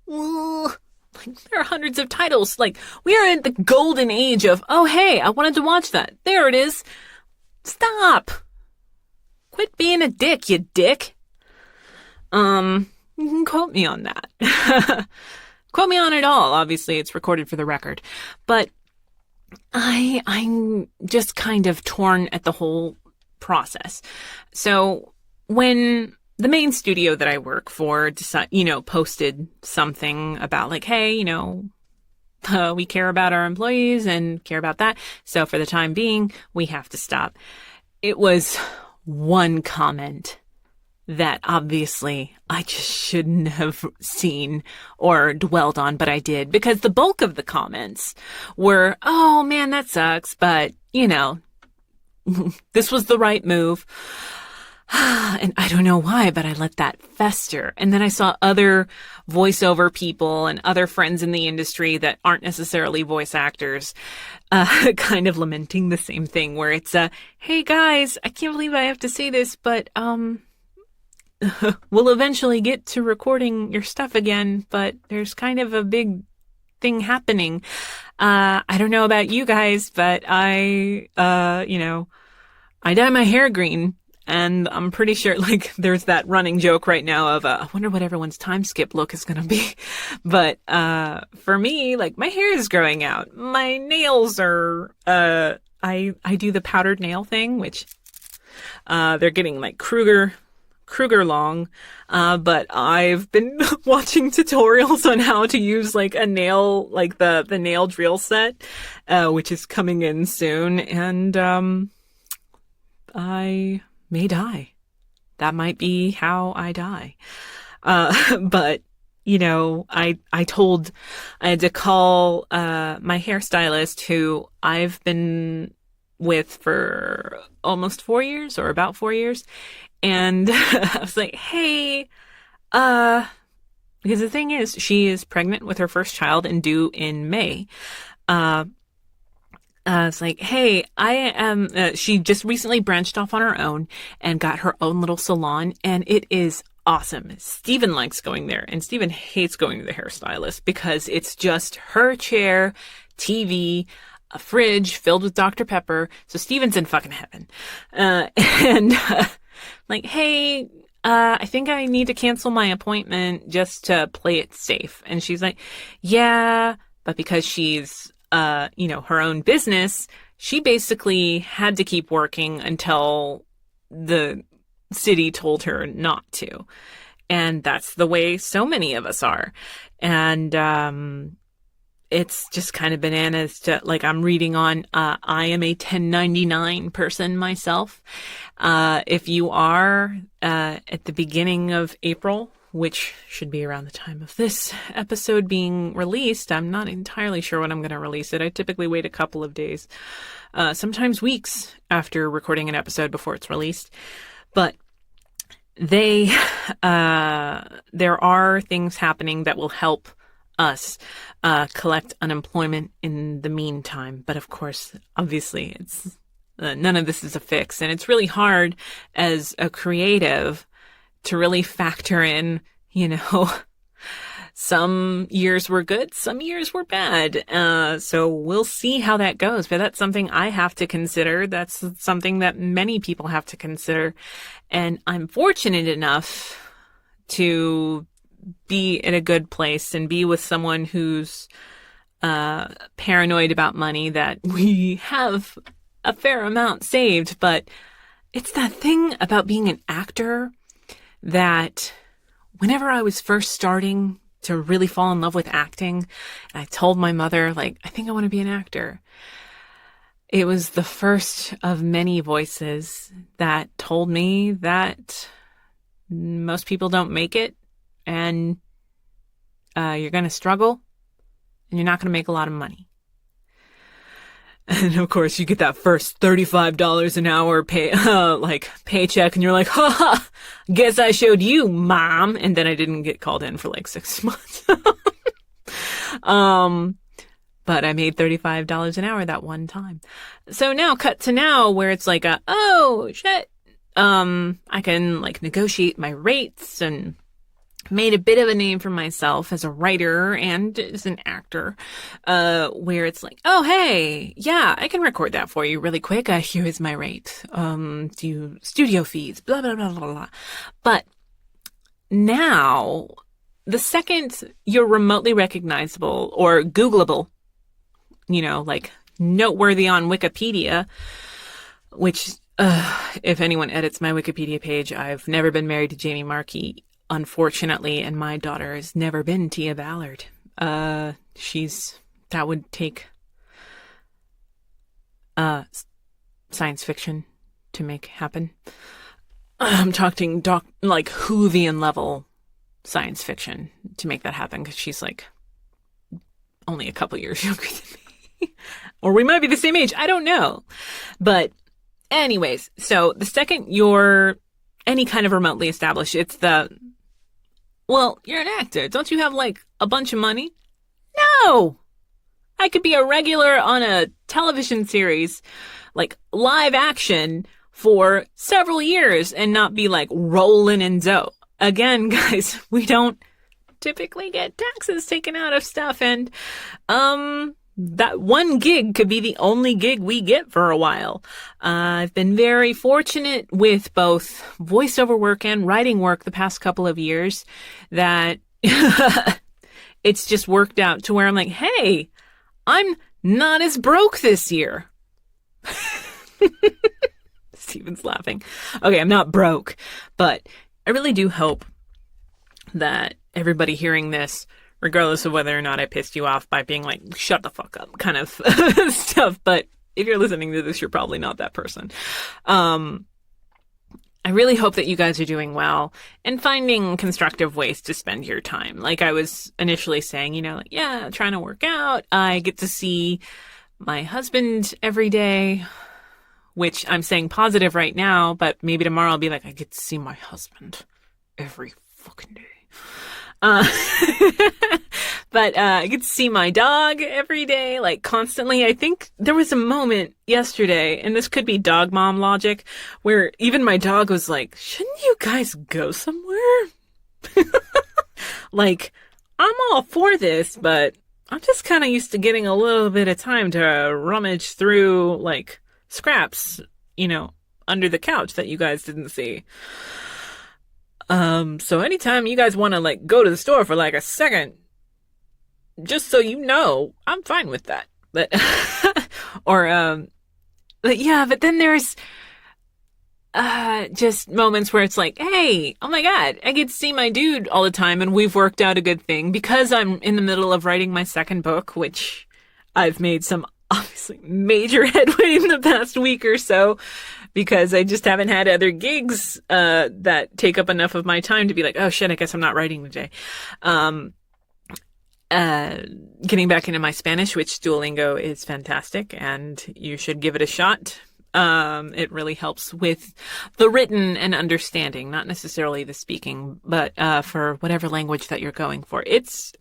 there are hundreds of titles. Like, we are in the golden age of, oh, hey, I wanted to watch that. There it is. Stop. Quit being a dick, you dick. You can quote me on that. Quote me on it all. Obviously, it's recorded for the record. But I'm just kind of torn at the whole process. So when the main studio that I work for, posted something about like, hey, we care about our employees and care about that. So for the time being, we have to stop. It was one comment that obviously I just shouldn't have seen or dwelled on, but I did, because the bulk of the comments were, oh man, that sucks, but this was the right move. And I don't know why, but I let that fester. And then I saw other voiceover people and other friends in the industry that aren't necessarily voice actors, kind of lamenting the same thing, where it's, hey guys, I can't believe I have to say this, but, we'll eventually get to recording your stuff again, but there's kind of a big thing happening. I don't know about you guys, but I dye my hair green. And I'm pretty sure, like, there's that running joke right now of, I wonder what everyone's time skip look is going to be. But, for me, like, my hair is growing out. My nails are, I do the powdered nail thing, which, they're getting like Kruger long. But I've been watching tutorials on how to use like a nail, like the nail drill set, which is coming in soon. And, I may die. That might be how I die. But, I had to call, my hairstylist, who I've been with for almost 4 years, or about 4 years. And I was like, hey, Because the thing is, she is pregnant with her first child and due in May. It's like, hey, I am, she just recently branched off on her own and got her own little salon, and it is awesome. Stephen likes going there, and Stephen hates going to the hairstylist because it's just her chair, TV, a fridge filled with Dr. Pepper. So Stephen's in fucking heaven. Like, hey, I think I need to cancel my appointment just to play it safe. And she's like, yeah, but because she's, her own business, she basically had to keep working until the city told her not to. And that's the way so many of us are. And, it's just kind of bananas to, like, I'm reading on, I am a 1099 person myself. If you are, at the beginning of April, which should be around the time of this episode being released, I'm not entirely sure when I'm going to release it. I typically wait a couple of days, sometimes weeks after recording an episode before it's released. But there are things happening that will help us collect unemployment in the meantime. But of course, obviously, it's none of this is a fix. And it's really hard as a creative to really factor in, some years were good, some years were bad. So we'll see how that goes. But that's something I have to consider. That's something that many people have to consider. And I'm fortunate enough to be in a good place and be with someone who's paranoid about money, that we have a fair amount saved. But it's that thing about being an actor that whenever I was first starting to really fall in love with acting, and I told my mother, like, I think I want to be an actor, it was the first of many voices that told me that most people don't make it, and you're going to struggle, and you're not going to make a lot of money. And of course, you get that first $35 an hour paycheck, and you're like, ha ha, guess I showed you, Mom. And then I didn't get called in for like 6 months. But I made $35 an hour that one time. So now, cut to now, where it's like, oh shit, I can like negotiate my rates, and made a bit of a name for myself as a writer and as an actor, where it's like, oh, hey, yeah, I can record that for you really quick. Here is my rate. Do studio fees, blah, blah, blah, blah, blah. But now, the second you're remotely recognizable or Googleable, like noteworthy on Wikipedia, which, if anyone edits my Wikipedia page, I've never been married to Jamie Markey, unfortunately, and my daughter has never been Tia Ballard. That would take science fiction to make happen. I'm talking like Whovian level science fiction to make that happen, because she's like only a couple years younger than me. Or we might be the same age. I don't know. But anyways, so the second you're any kind of remotely established, it's well, you're an actor. Don't you have like a bunch of money? No! I could be a regular on a television series, like live action, for several years and not be like rolling in dough. Again, guys, we don't typically get taxes taken out of stuff, and that one gig could be the only gig we get for a while. I've been very fortunate with both voiceover work and writing work the past couple of years that it's just worked out to where I'm like, hey, I'm not as broke this year. Steven's laughing. Okay, I'm not broke, but I really do hope that everybody hearing this, regardless of whether or not I pissed you off by being like, shut the fuck up kind of stuff. But if you're listening to this, you're probably not that person. I really hope that you guys are doing well and finding constructive ways to spend your time. Like I was initially saying, yeah, trying to work out. I get to see my husband every day, which I'm saying positive right now, but maybe tomorrow I'll be like, I get to see my husband every fucking day. Uh, but I get to see my dog every day, like constantly. I think there was a moment yesterday, and this could be dog mom logic, where even my dog was like, shouldn't you guys go somewhere? Like, I'm all for this, but I'm just kind of used to getting a little bit of time to rummage through, like, scraps, under the couch that you guys didn't see. So anytime you guys want to, like, go to the store for, like, a second, just so you know, I'm fine with that. But, but then there's, just moments where it's like, hey, oh my God, I get to see my dude all the time, and we've worked out a good thing because I'm in the middle of writing my second book, which I've made some obviously major headway in the past week or so because I just haven't had other gigs, that take up enough of my time to be like, oh shit, I guess I'm not writing today. Getting back into my Spanish, which Duolingo is fantastic and you should give it a shot. It really helps with the written and understanding, not necessarily the speaking, but for whatever language that you're going for. It's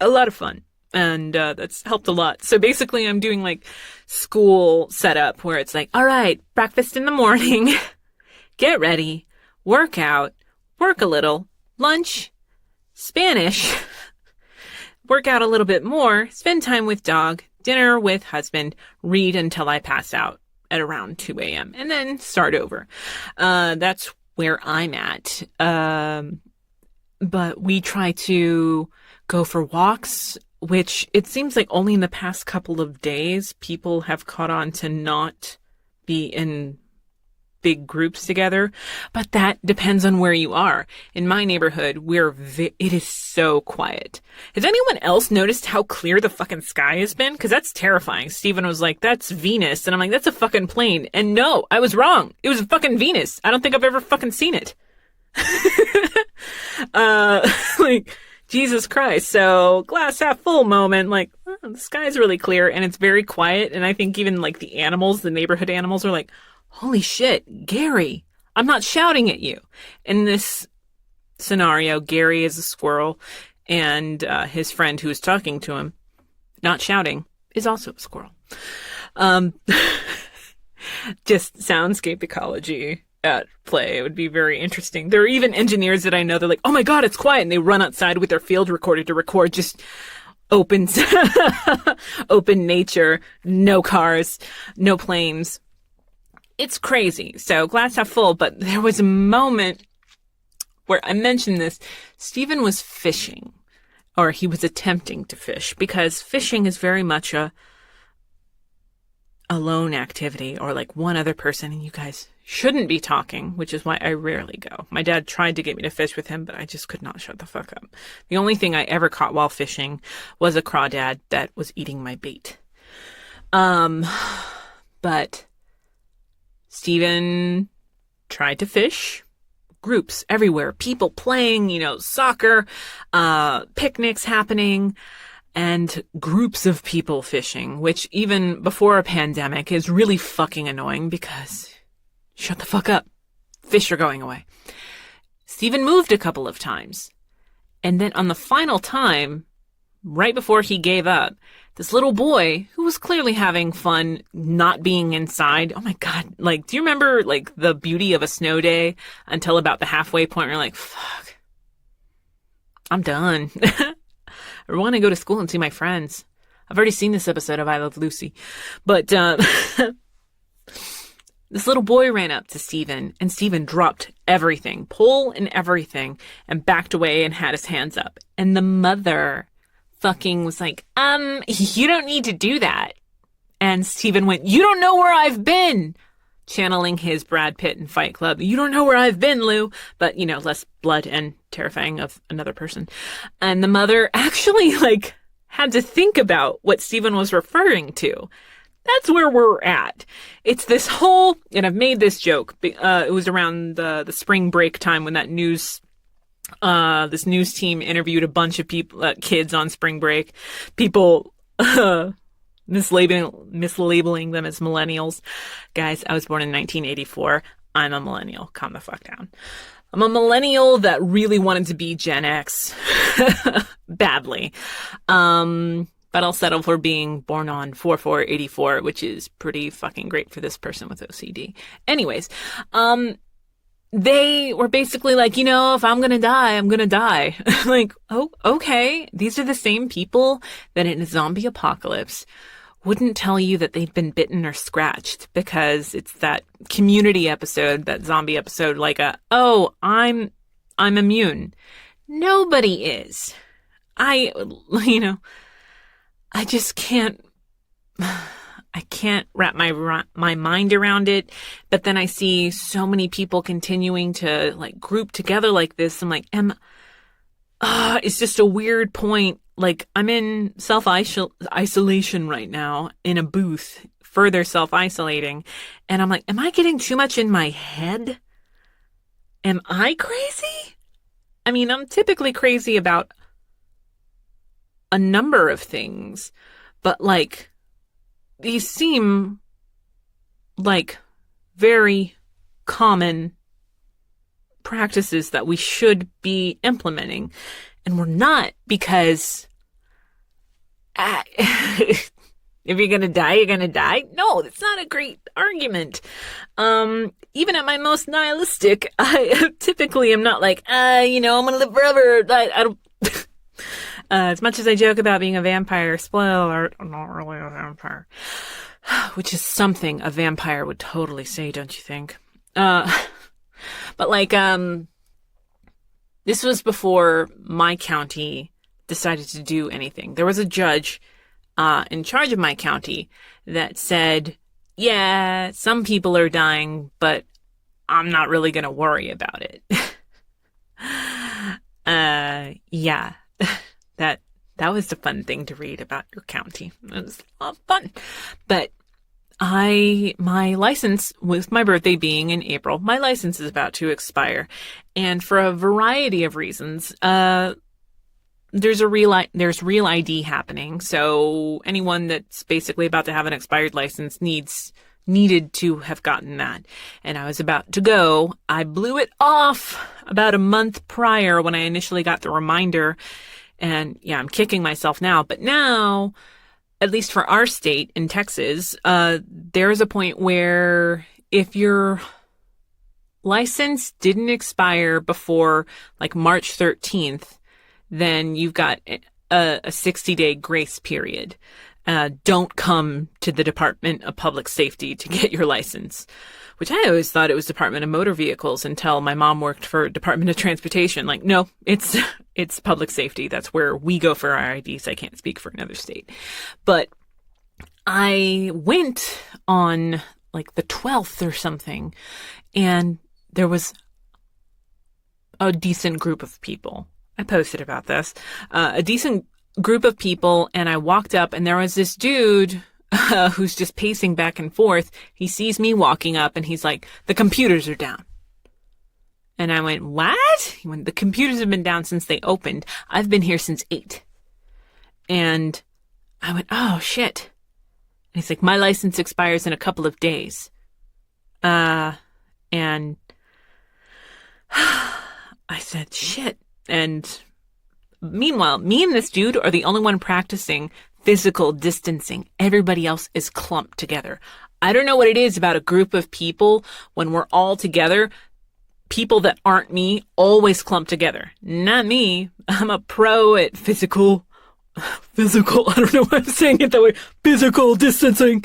a lot of fun, and that's helped a lot. So basically, I'm doing like school setup where it's like, all right, breakfast in the morning, get ready, work out, work a little, lunch, Spanish, work out a little bit more, spend time with dog, dinner with husband, read until I pass out at around 2 a.m. and then start over. That's where I'm at. But we try to go for walks, which it seems like only in the past couple of days people have caught on to not be in big groups together, but that depends on where you are. In my neighborhood, it is so quiet. Has anyone else noticed how clear the fucking sky has been? Because that's terrifying. Steven was like, that's Venus. And I'm like, that's a fucking plane. And no, I was wrong. It was a fucking Venus. I don't think I've ever fucking seen it. Like, Jesus Christ. So glass half full moment, like, oh, the sky's really clear and it's very quiet. And I think even like the neighborhood animals are like, holy shit, Gary, I'm not shouting at you. In this scenario, Gary is a squirrel, and his friend who is talking to him, not shouting, is also a squirrel. Just soundscape ecology at play. It would be very interesting. There are even engineers that I know, they're like, oh my God, it's quiet, and they run outside with their field recorder to record just open nature, no cars, no planes. It's crazy. So glass half full, but there was a moment where I mentioned this. Stephen was fishing, or he was attempting to fish, because fishing is very much a lone activity, or like one other person, and you guys shouldn't be talking, which is why I rarely go. My dad tried to get me to fish with him, but I just could not shut the fuck up. The only thing I ever caught while fishing was a crawdad that was eating my bait. But Stephen tried to fish. Groups everywhere, people playing, soccer, picnics happening, and groups of people fishing, which even before a pandemic is really fucking annoying because shut the fuck up. Fish are going away. Stephen moved a couple of times. And then on the final time, right before he gave up, this little boy who was clearly having fun not being inside. Oh my God. Like, do you remember like the beauty of a snow day until about the halfway point where you're like, fuck, I'm done. I want to go to school and see my friends. I've already seen this episode of I Love Lucy. But this little boy ran up to Stephen, and Stephen dropped everything, pole and everything, and backed away and had his hands up. And the mother fucking was like, you don't need to do that. And Stephen went, you don't know where I've been. Channeling his Brad Pitt in Fight Club. You don't know where I've been, Lou. But, less blood and terrifying of another person. And the mother actually, had to think about what Stephen was referring to. That's where we're at. It's this whole, and I've made this joke. It was around the spring break time when that this news team interviewed a bunch of people, kids on spring break. People, mislabeling them as millennials. Guys, I was born in 1984. I'm a millennial. Calm the fuck down. I'm a millennial that really wanted to be Gen X badly. But I'll settle for being born on 4/4/84, which is pretty fucking great for this person with OCD. Anyways, they were basically like, if I'm gonna die, I'm gonna die. Like, oh, okay. These are the same people that in a zombie apocalypse wouldn't tell you that they'd been bitten or scratched, because it's that Community episode, that zombie episode, like I'm immune. Nobody is. I just can't, I can't wrap my mind around it. But then I see so many people continuing to like group together like this. I'm like, it's just a weird point. Like, I'm in self-isolation right now in a booth, further self-isolating. And I'm like, am I getting too much in my head? Am I crazy? I mean, I'm typically crazy about a number of things, but like, these seem like very common practices that we should be implementing. And we're not, because if you're going to die, you're going to die. No, that's not a great argument. Even at my most nihilistic, I typically am not like, I'm going to live forever. I don't, as much as I joke about being a vampire, spoiler alert, I'm not really a vampire. Which is something a vampire would totally say, don't you think? But like, this was before my county decided to do anything. There was a judge in charge of my county that said, yeah, some people are dying, but I'm not really going to worry about it. Yeah, that was the fun thing to read about your county. It was a lot of fun. But my license, with my birthday being in April, my license is about to expire. And for a variety of reasons, there's real ID happening. So anyone that's basically about to have an expired license needed to have gotten that. And I was about to go. I blew it off about a month prior when I initially got the reminder. And yeah, I'm kicking myself now. But now, at least for our state in Texas, there's a point where if your license didn't expire before like March 13th, then you've got a 60-day grace period. Don't come to the Department of Public Safety to get your license, which I always thought it was Department of Motor Vehicles until my mom worked for Department of Transportation. Like, no, it's public safety. That's where we go for our IDs. I can't speak for another state. But I went on like the 12th or something, and there was a decent group of people. I posted about this. A decent group of people, and I walked up, and there was this dude who's just pacing back and forth. He sees me walking up, and he's like, the computers are down. And I went, what? He went, the computers have been down since they opened. I've been here since 8. And I went, oh, shit. And he's like, my license expires in a couple of days. And I said, shit. And meanwhile, me and this dude are the only one practicing physical distancing. Everybody else is clumped together. I don't know what it is about a group of people when we're all together. People that aren't me always clump together. Not me. I'm a pro at physical, I don't know why I'm saying it that way. Physical distancing.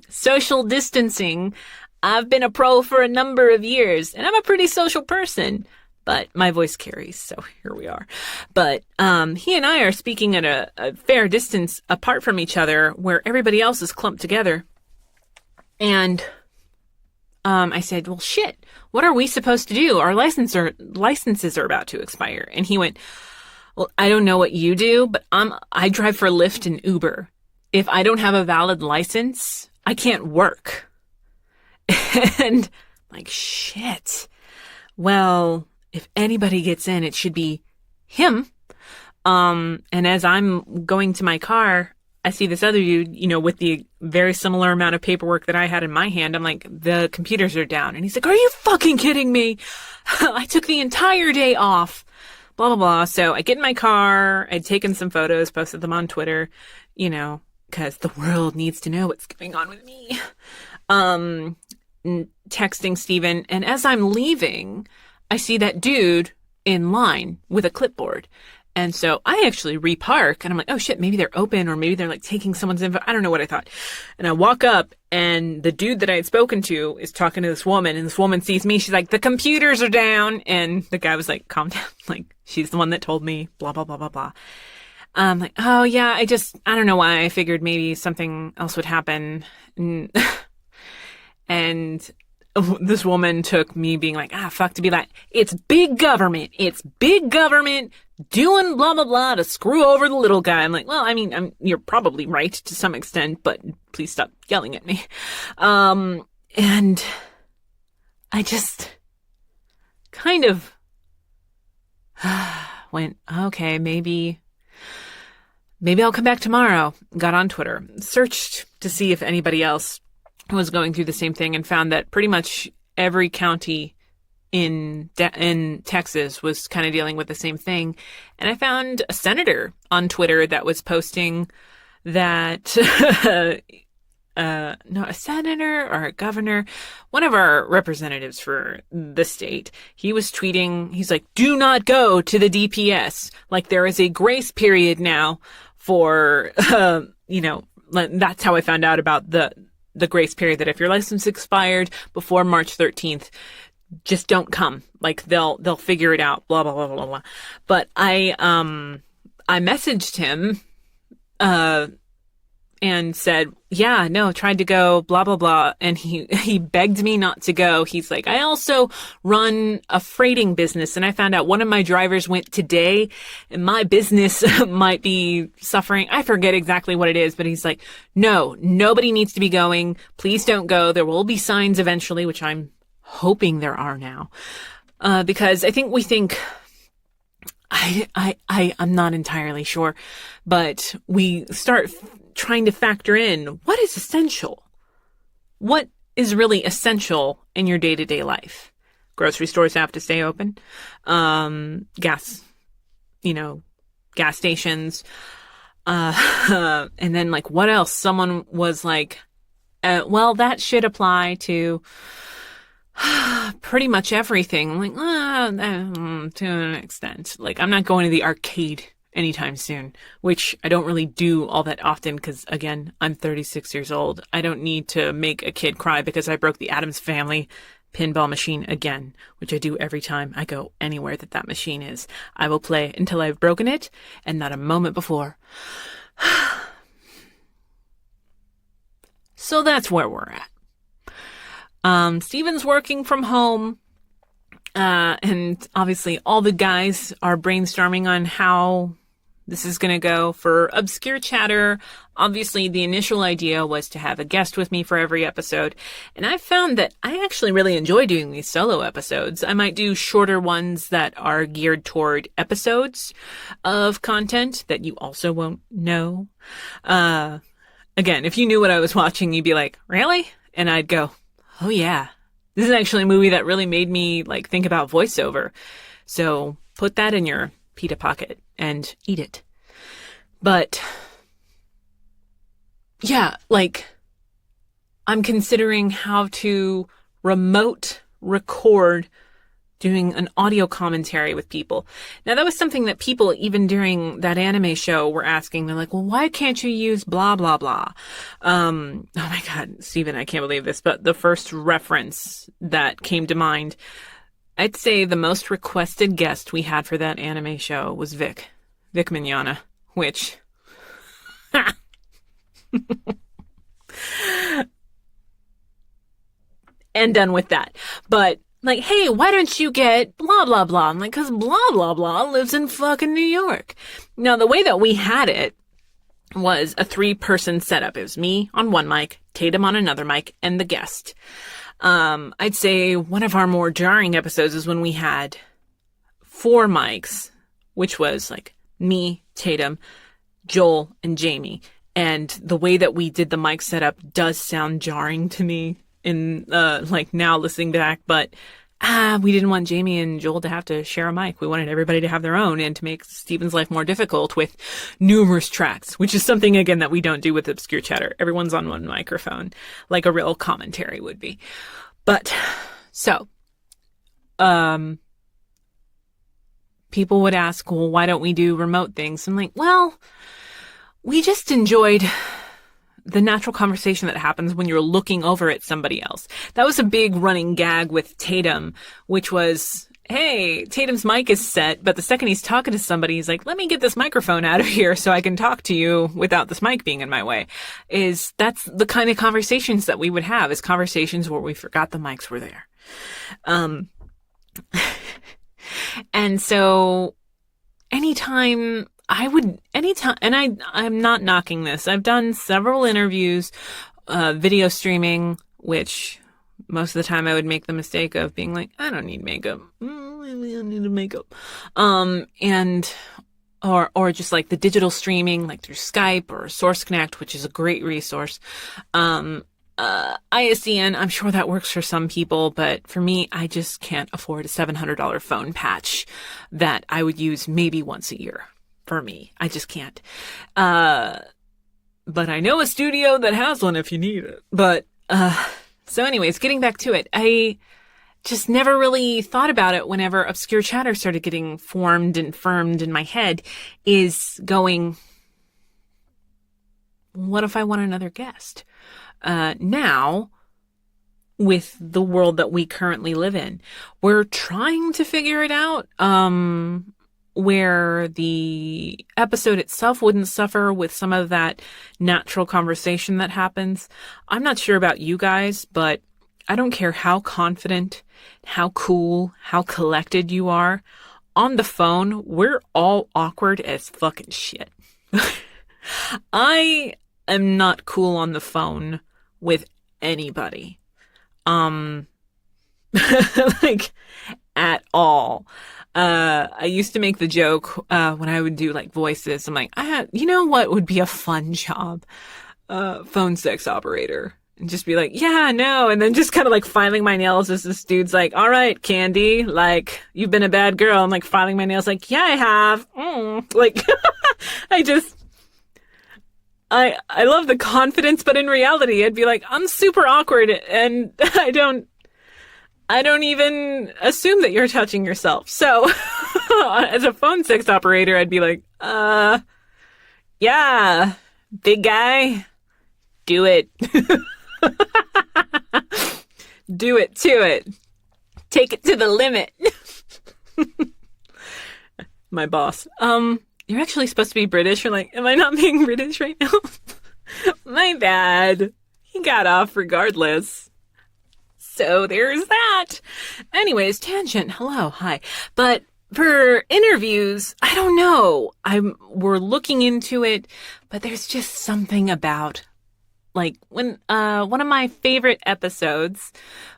Social distancing. I've been a pro for a number of years, and I'm a pretty social person. But my voice carries, so here we are. But he and I are speaking at a fair distance apart from each other, where everybody else is clumped together. And I said, well, shit, what are we supposed to do? Our licenses are about to expire. And he went, well, I don't know what you do, but I drive for Lyft and Uber. If I don't have a valid license, I can't work. And I'm like, shit. Well, if anybody gets in, it should be him. And as I'm going to my car, I see this other dude, with the very similar amount of paperwork that I had in my hand. I'm like, the computers are down. And he's like, are you fucking kidding me? I took the entire day off, blah, blah, blah. So I get in my car. I'd taken some photos, posted them on Twitter, because the world needs to know what's going on with me. Texting Stephen. And as I'm leaving, I see that dude in line with a clipboard. And so I actually repark and I'm like, oh shit, maybe they're open or maybe they're like taking someone's info. I don't know what I thought. And I walk up and the dude that I had spoken to is talking to this woman and this woman sees me. She's like, the computers are down. And the guy was like, calm down. Like, she's the one that told me, blah, blah, blah, blah, blah. I'm like, oh yeah, I don't know why. I figured maybe something else would happen. And this woman took me being like, fuck, to be like, it's big government. It's big government doing blah, blah, blah to screw over the little guy. I'm like, well, I mean, you're probably right to some extent, but please stop yelling at me. And I just kind of went, okay, maybe I'll come back tomorrow. Got on Twitter, searched to see if anybody else was going through the same thing and found that pretty much every county in Texas was kind of dealing with the same thing. And I found a senator on Twitter that was posting that, a senator or a governor, one of our representatives for the state, he was tweeting, he's like, do not go to the DPS. Like there is a grace period now for, that's how I found out about the grace period, that if your license expired before March 13th, just don't come. Like they'll figure it out, blah, blah, blah, blah, blah. But I messaged him, and said, yeah, no, tried to go, blah, blah, blah. And he begged me not to go. He's like, I also run a freighting business and I found out one of my drivers went today and my business might be suffering. I forget exactly what it is, but he's like, no, nobody needs to be going. Please don't go. There will be signs eventually, which I'm hoping there are now. Because I think we think, I'm not entirely sure, but we start trying to factor in what is essential. What is really essential in your day-to-day life? Grocery stores have to stay open. Gas stations. And then like, what else? Someone was like, well, that should apply to pretty much everything. I'm like, to an extent. Like, I'm not going to the arcade anytime soon, which I don't really do all that often because, again, I'm 36 years old. I don't need to make a kid cry because I broke the Addams Family pinball machine again, which I do every time I go anywhere that machine is. I will play until I've broken it and not a moment before. So that's where we're at. Stephen's working from home. And obviously all the guys are brainstorming on how this is going to go. For Obscure Chatter, obviously the initial idea was to have a guest with me for every episode. And I found that I actually really enjoy doing these solo episodes. I might do shorter ones that are geared toward episodes of content that you also won't know. Again, if you knew what I was watching, you'd be like, really? And I'd go, oh yeah. This is actually a movie that really made me like think about voiceover. So put that in your pita pocket and eat it. But yeah, like I'm considering how to remote record doing an audio commentary with people. Now that was something that people even during that anime show were asking. They're like, well, why can't you use blah, blah, blah? Oh my God, Stephen, I can't believe this, but the first reference that came to mind, I'd say the most requested guest we had for that anime show was Vic Mignogna, which, and done with that. But like, hey, why don't you get blah, blah, blah? I'm like, cause blah, blah, blah lives in fucking New York. Now, the way that we had it was a 3-person setup. It was me on one mic, Tatum on another mic, and the guest. I'd say one of our more jarring episodes is when we had 4 mics, which was like me, Tatum, Joel, and Jamie. And the way that we did the mic setup does sound jarring to me in, like now listening back, but we didn't want Jamie and Joel to have to share a mic. We wanted everybody to have their own and to make Stephen's life more difficult with numerous tracks, which is something, again, that we don't do with Obscure Chatter. Everyone's on one microphone, like a real commentary would be. But, so, people would ask, well, why don't we do remote things? I'm like, well, we just enjoyed the natural conversation that happens when you're looking over at somebody else. That was a big running gag with Tatum, which was, hey, Tatum's mic is set, but the second he's talking to somebody, he's like, let me get this microphone out of here so I can talk to you without this mic being in my way. That's the kind of conversations that we would have, is conversations where we forgot the mics were there. And so anytime, and I'm not knocking this. I've done several interviews, video streaming, which most of the time I would make the mistake of being like, I don't need makeup. I don't need makeup. Or just like the digital streaming, like through Skype or Source Connect, which is a great resource. ISDN, I'm sure that works for some people, but for me, I just can't afford a $700 phone patch that I would use maybe once a year. For me, I just can't. But I know a studio that has one if you need it. But, so anyways, getting back to it, I just never really thought about it whenever Obscure Chatter started getting formed and firmed in my head, is going, what if I want another guest? Now, with the world that we currently live in, we're trying to figure it out. Where the episode itself wouldn't suffer with some of that natural conversation that happens. I'm not sure about you guys, but I don't care how confident, how cool, how collected you are. On the phone, we're all awkward as fucking shit. I am not cool on the phone with anybody. Like, at all. I used to make the joke, when I would do like voices, I'm like, you know what would be a fun job? Phone sex operator. And just be like, yeah, no. And then just kind of like filing my nails as this dude's like, all right, Candy, like, you've been a bad girl. I'm like filing my nails like, yeah, I have. Like, I love the confidence, but in reality, I'd be like, I'm super awkward and I don't even assume that you're touching yourself. So as a phone sex operator, I'd be like, yeah, big guy, do it. Do it to it. Take it to the limit. My boss. You're actually supposed to be British. You're like, am I not being British right now? My bad. He got off regardless. So there's that. Anyways, tangent. Hello. Hi. But for interviews, I don't know. We're looking into it, but there's just something about, like, when, one of my favorite episodes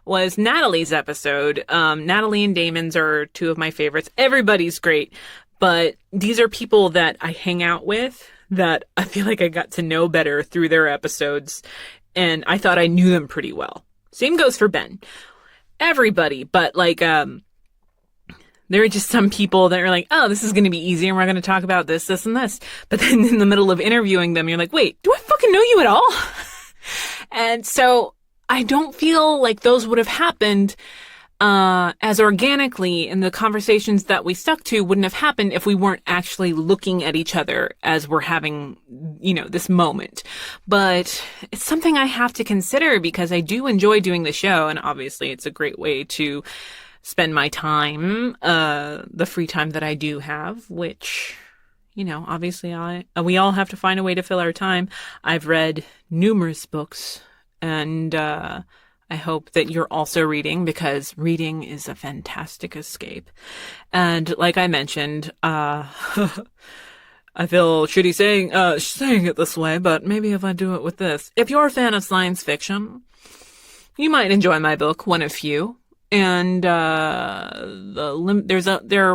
was Natalie's episode. Natalie and Damon's are two of my favorites. Everybody's great, but these are people that I hang out with that I feel like I got to know better through their episodes, and I thought I knew them pretty well. Same goes for Ben. Everybody, but like, there are just some people that are like, oh, this is going to be easy and we're going to talk about this, this, and this. But then in the middle of interviewing them, you're like, wait, do I fucking know you at all? And so I don't feel like those would have happened as organically, and the conversations that we stuck to wouldn't have happened if we weren't actually looking at each other as we're having, this moment. But it's something I have to consider because I do enjoy doing the show, and obviously it's a great way to spend my time, the free time that I do have, which, obviously we all have to find a way to fill our time. I've read numerous books, and I hope that you're also reading, because reading is a fantastic escape. And like I mentioned, I feel shitty saying it this way, but maybe if I do it with this. If you're a fan of science fiction, you might enjoy my book, One of Few. And there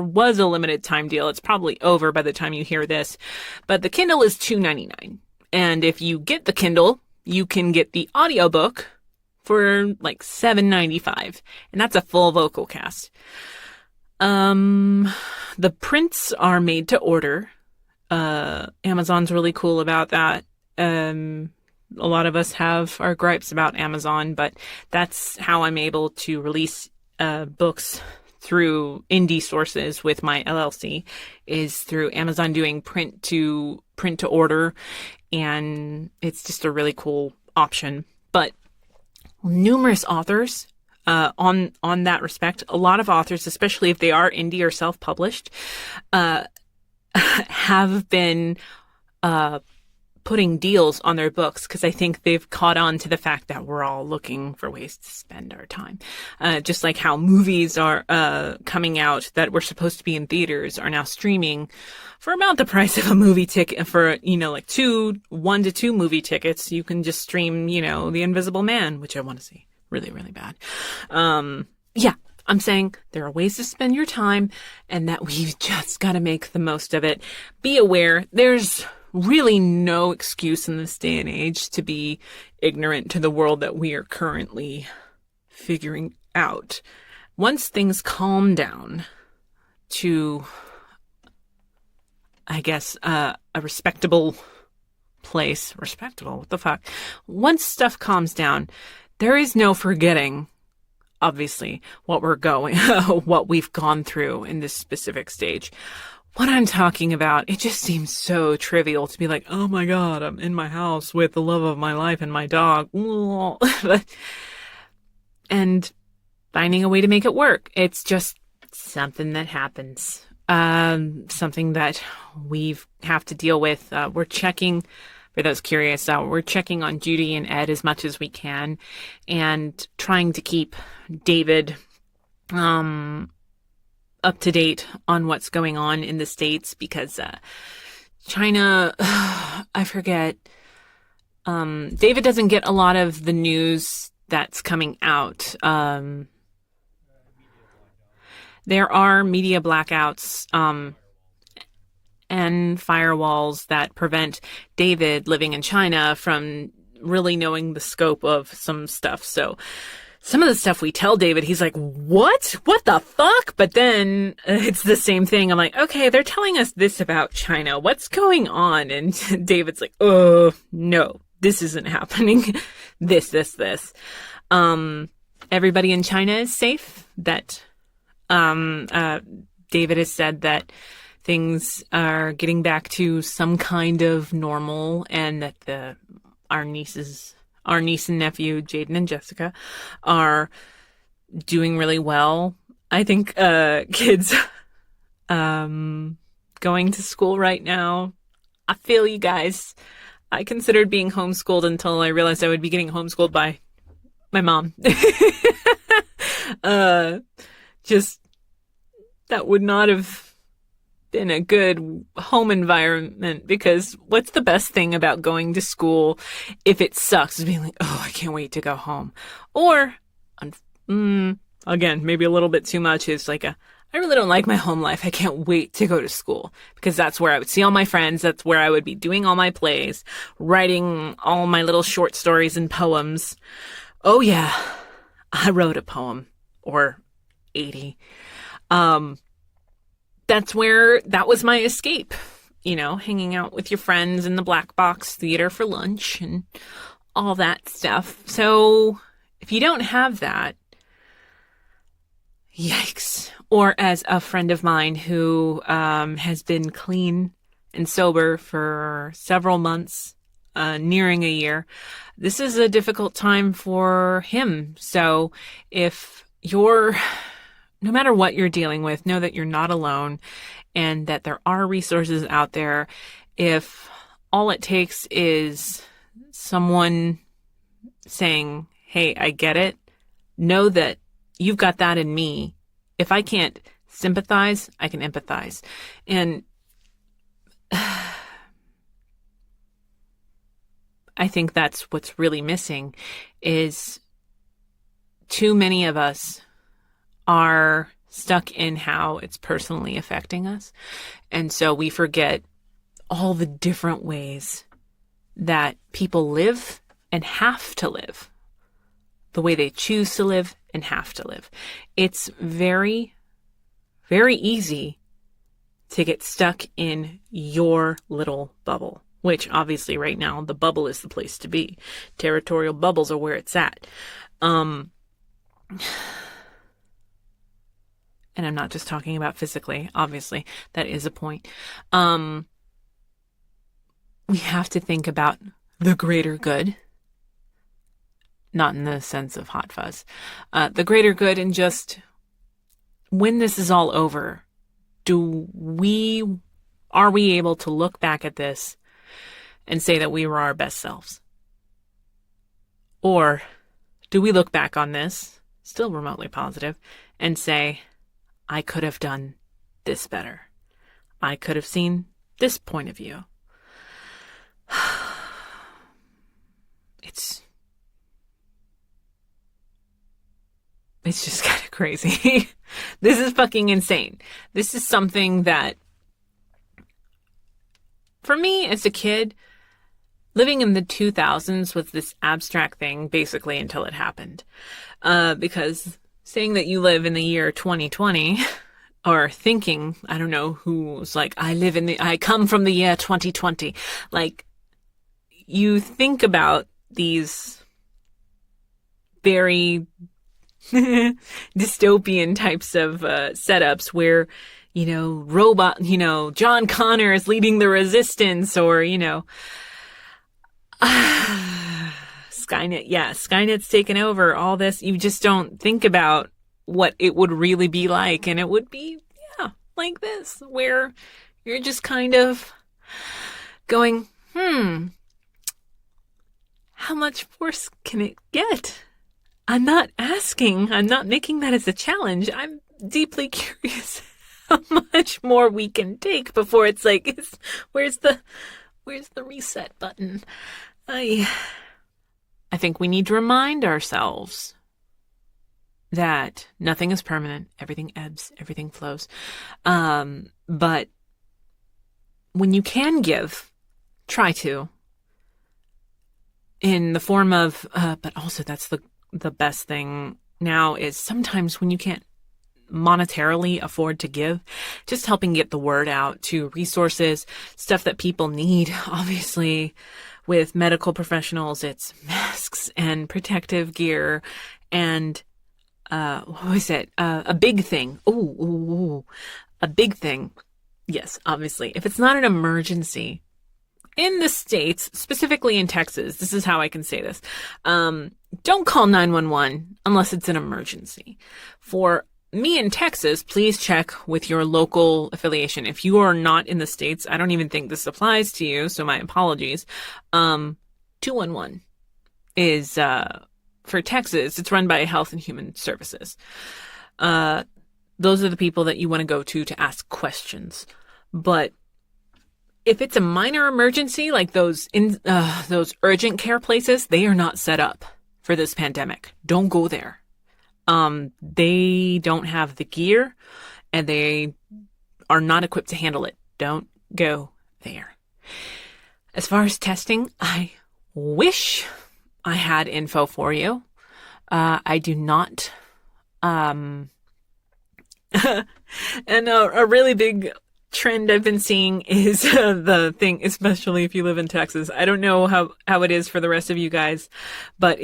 was a limited time deal. It's probably over by the time you hear this, but the Kindle is $2.99. And if you get the Kindle, you can get the audiobook for like $7.95. And that's a full vocal cast. The prints are made to order. Amazon's really cool about that. A lot of us have our gripes about Amazon, but that's how I'm able to release books through indie sources with my LLC, is through Amazon doing print to order. And it's just a really cool option. But numerous authors, on that respect, a lot of authors, especially if they are indie or self-published, have been putting deals on their books, because I think they've caught on to the fact that we're all looking for ways to spend our time. Just like how movies are coming out that were supposed to be in theaters are now streaming for about the price of a movie ticket. For, like 1 to 2 movie tickets, you can just stream, The Invisible Man, which I want to see really, really bad. Yeah. I'm saying there are ways to spend your time, and that we've just got to make the most of it. Be aware, there's really no excuse in this day and age to be ignorant to the world that we are currently figuring out. Once things calm down to, I guess, a respectable place. Respectable? What the fuck? Once stuff calms down, there is no forgetting, obviously, what we've gone through in this specific stage. What I'm talking about, it just seems so trivial to be like, oh my God, I'm in my house with the love of my life and my dog. And finding a way to make it work. It's just something that happens. Something that we have to deal with. We're checking, for those curious, we're checking on Judy and Ed as much as we can, and trying to keep David up to date on what's going on in the States, because China, I forget, David doesn't get a lot of the news that's coming out. There are media blackouts and firewalls that prevent David living in China from really knowing the scope of some stuff. So some of the stuff we tell David, he's like, what? What the fuck? But then it's the same thing. I'm like, okay, they're telling us this about China. What's going on? And David's like, oh, no, this isn't happening. This. Everybody in China is safe. That David has said that things are getting back to some kind of normal, and that our niece and nephew, Jaden and Jessica, are doing really well. I think kids going to school right now, I feel you guys. I considered being homeschooled until I realized I would be getting homeschooled by my mom. Just that would not have been a good home environment, because what's the best thing about going to school if it sucks is being like, oh, I can't wait to go home. Or, again, maybe a little bit too much, is like I really don't like my home life. I can't wait to go to school, because that's where I would see all my friends. That's where I would be doing all my plays, writing all my little short stories and poems. Oh yeah, I wrote a poem or 80. That was my escape, hanging out with your friends in the Black Box Theater for lunch and all that stuff. So if you don't have that, yikes. Or as a friend of mine who has been clean and sober for several months, nearing a year, this is a difficult time for him. So no matter what you're dealing with, know that you're not alone, and that there are resources out there. If all it takes is someone saying, hey, I get it, know that you've got that in me. If I can't sympathize, I can empathize. And I think that's what's really missing, is too many of us are stuck in how it's personally affecting us. And so we forget all the different ways that people live and have to live the way they choose to live and have to live. It's very, very easy to get stuck in your little bubble, which obviously right now the bubble is the place to be. Territorial bubbles are where it's at. And I'm not just talking about physically, obviously, that is a point. We have to think about the greater good, not in the sense of hot fuzz, the greater good, and just when this is all over, are we able to look back at this and say that we were our best selves? Or do we look back on this, still remotely positive, and say, I could have done this better. I could have seen this point of view. It's just kind of crazy. This is fucking insane. This is something that, for me as a kid, living in the 2000s was this abstract thing basically until it happened. Because saying that you live in the year 2020, or thinking, I don't know who's like, I come from the year 2020. Like, you think about these very dystopian types of setups where, John Connor is leading the resistance, or, Skynet's taken over, all this. You just don't think about what it would really be like. And it would be, like this, where you're just kind of going, how much worse can it get? I'm not making that as a challenge. I'm deeply curious how much more we can take before it's like, where's the reset button? I think we need to remind ourselves that nothing is permanent. Everything ebbs, everything flows. But when you can give, try to, in the form of, but also that's the best thing now is sometimes when you can't monetarily afford to give, just helping get the word out to resources, stuff that people need. Obviously, with medical professionals, it's masks and protective gear and what was it? A big thing. A big thing. Yes, obviously. If it's not an emergency in the States, specifically in Texas, this is how I can say this. Don't call 911 unless it's an emergency. For me in Texas, please check with your local affiliation. If you are not in the States, I don't even think this applies to you, so my apologies. 211 is, for Texas, it's run by Health and Human Services. Those are the people that you want to go to ask questions. But if it's a minor emergency, like those urgent care places, they are not set up for this pandemic. Don't go there. They don't have the gear and they are not equipped to handle it. Don't go there. As far as testing, I wish I had info for you. I do not. And a really big trend I've been seeing is the thing, especially if you live in Texas. I don't know how it is for the rest of you guys, but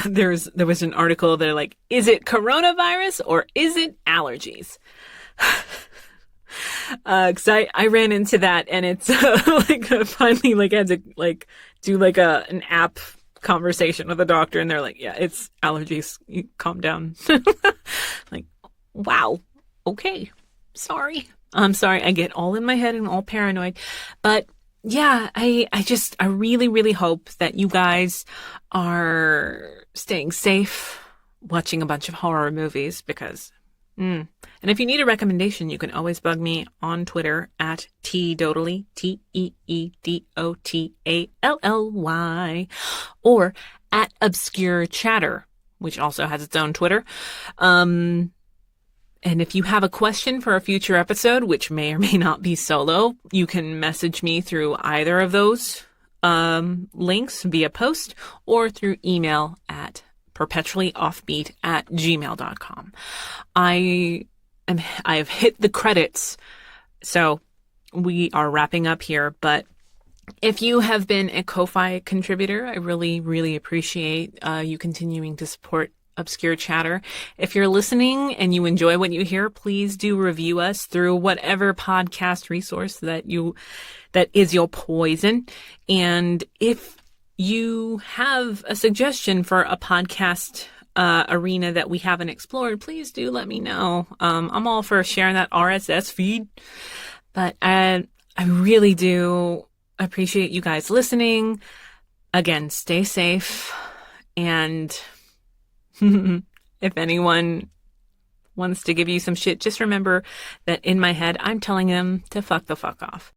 there was an article that like, is it coronavirus or is it allergies? Cause I ran into that and it's finally I had to do an app conversation with a doctor and they're like, yeah, it's allergies. You calm down. Like, wow. Okay. Sorry. I'm sorry. I get all in my head and all paranoid, but yeah, I really, really hope that you guys are staying safe, watching a bunch of horror movies because, and if you need a recommendation, you can always bug me on Twitter at TEedotally, TEEDOTALLY, or at Obscure Chatter, which also has its own Twitter. And if you have a question for a future episode, which may or may not be solo, you can message me through either of those links via post or through email at perpetuallyoffbeat@gmail.com. I have hit the credits, so we are wrapping up here, but if you have been a Ko-Fi contributor, I really, really appreciate you continuing to support Obscure Chatter. If you're listening and you enjoy what you hear, please do review us through whatever podcast resource that is your poison. And if you have a suggestion for a podcast arena that we haven't explored, please do let me know. I'm all for sharing that RSS feed, but I really do appreciate you guys listening. Again, stay safe. And if anyone wants to give you some shit, just remember that in my head, I'm telling them to fuck the fuck off.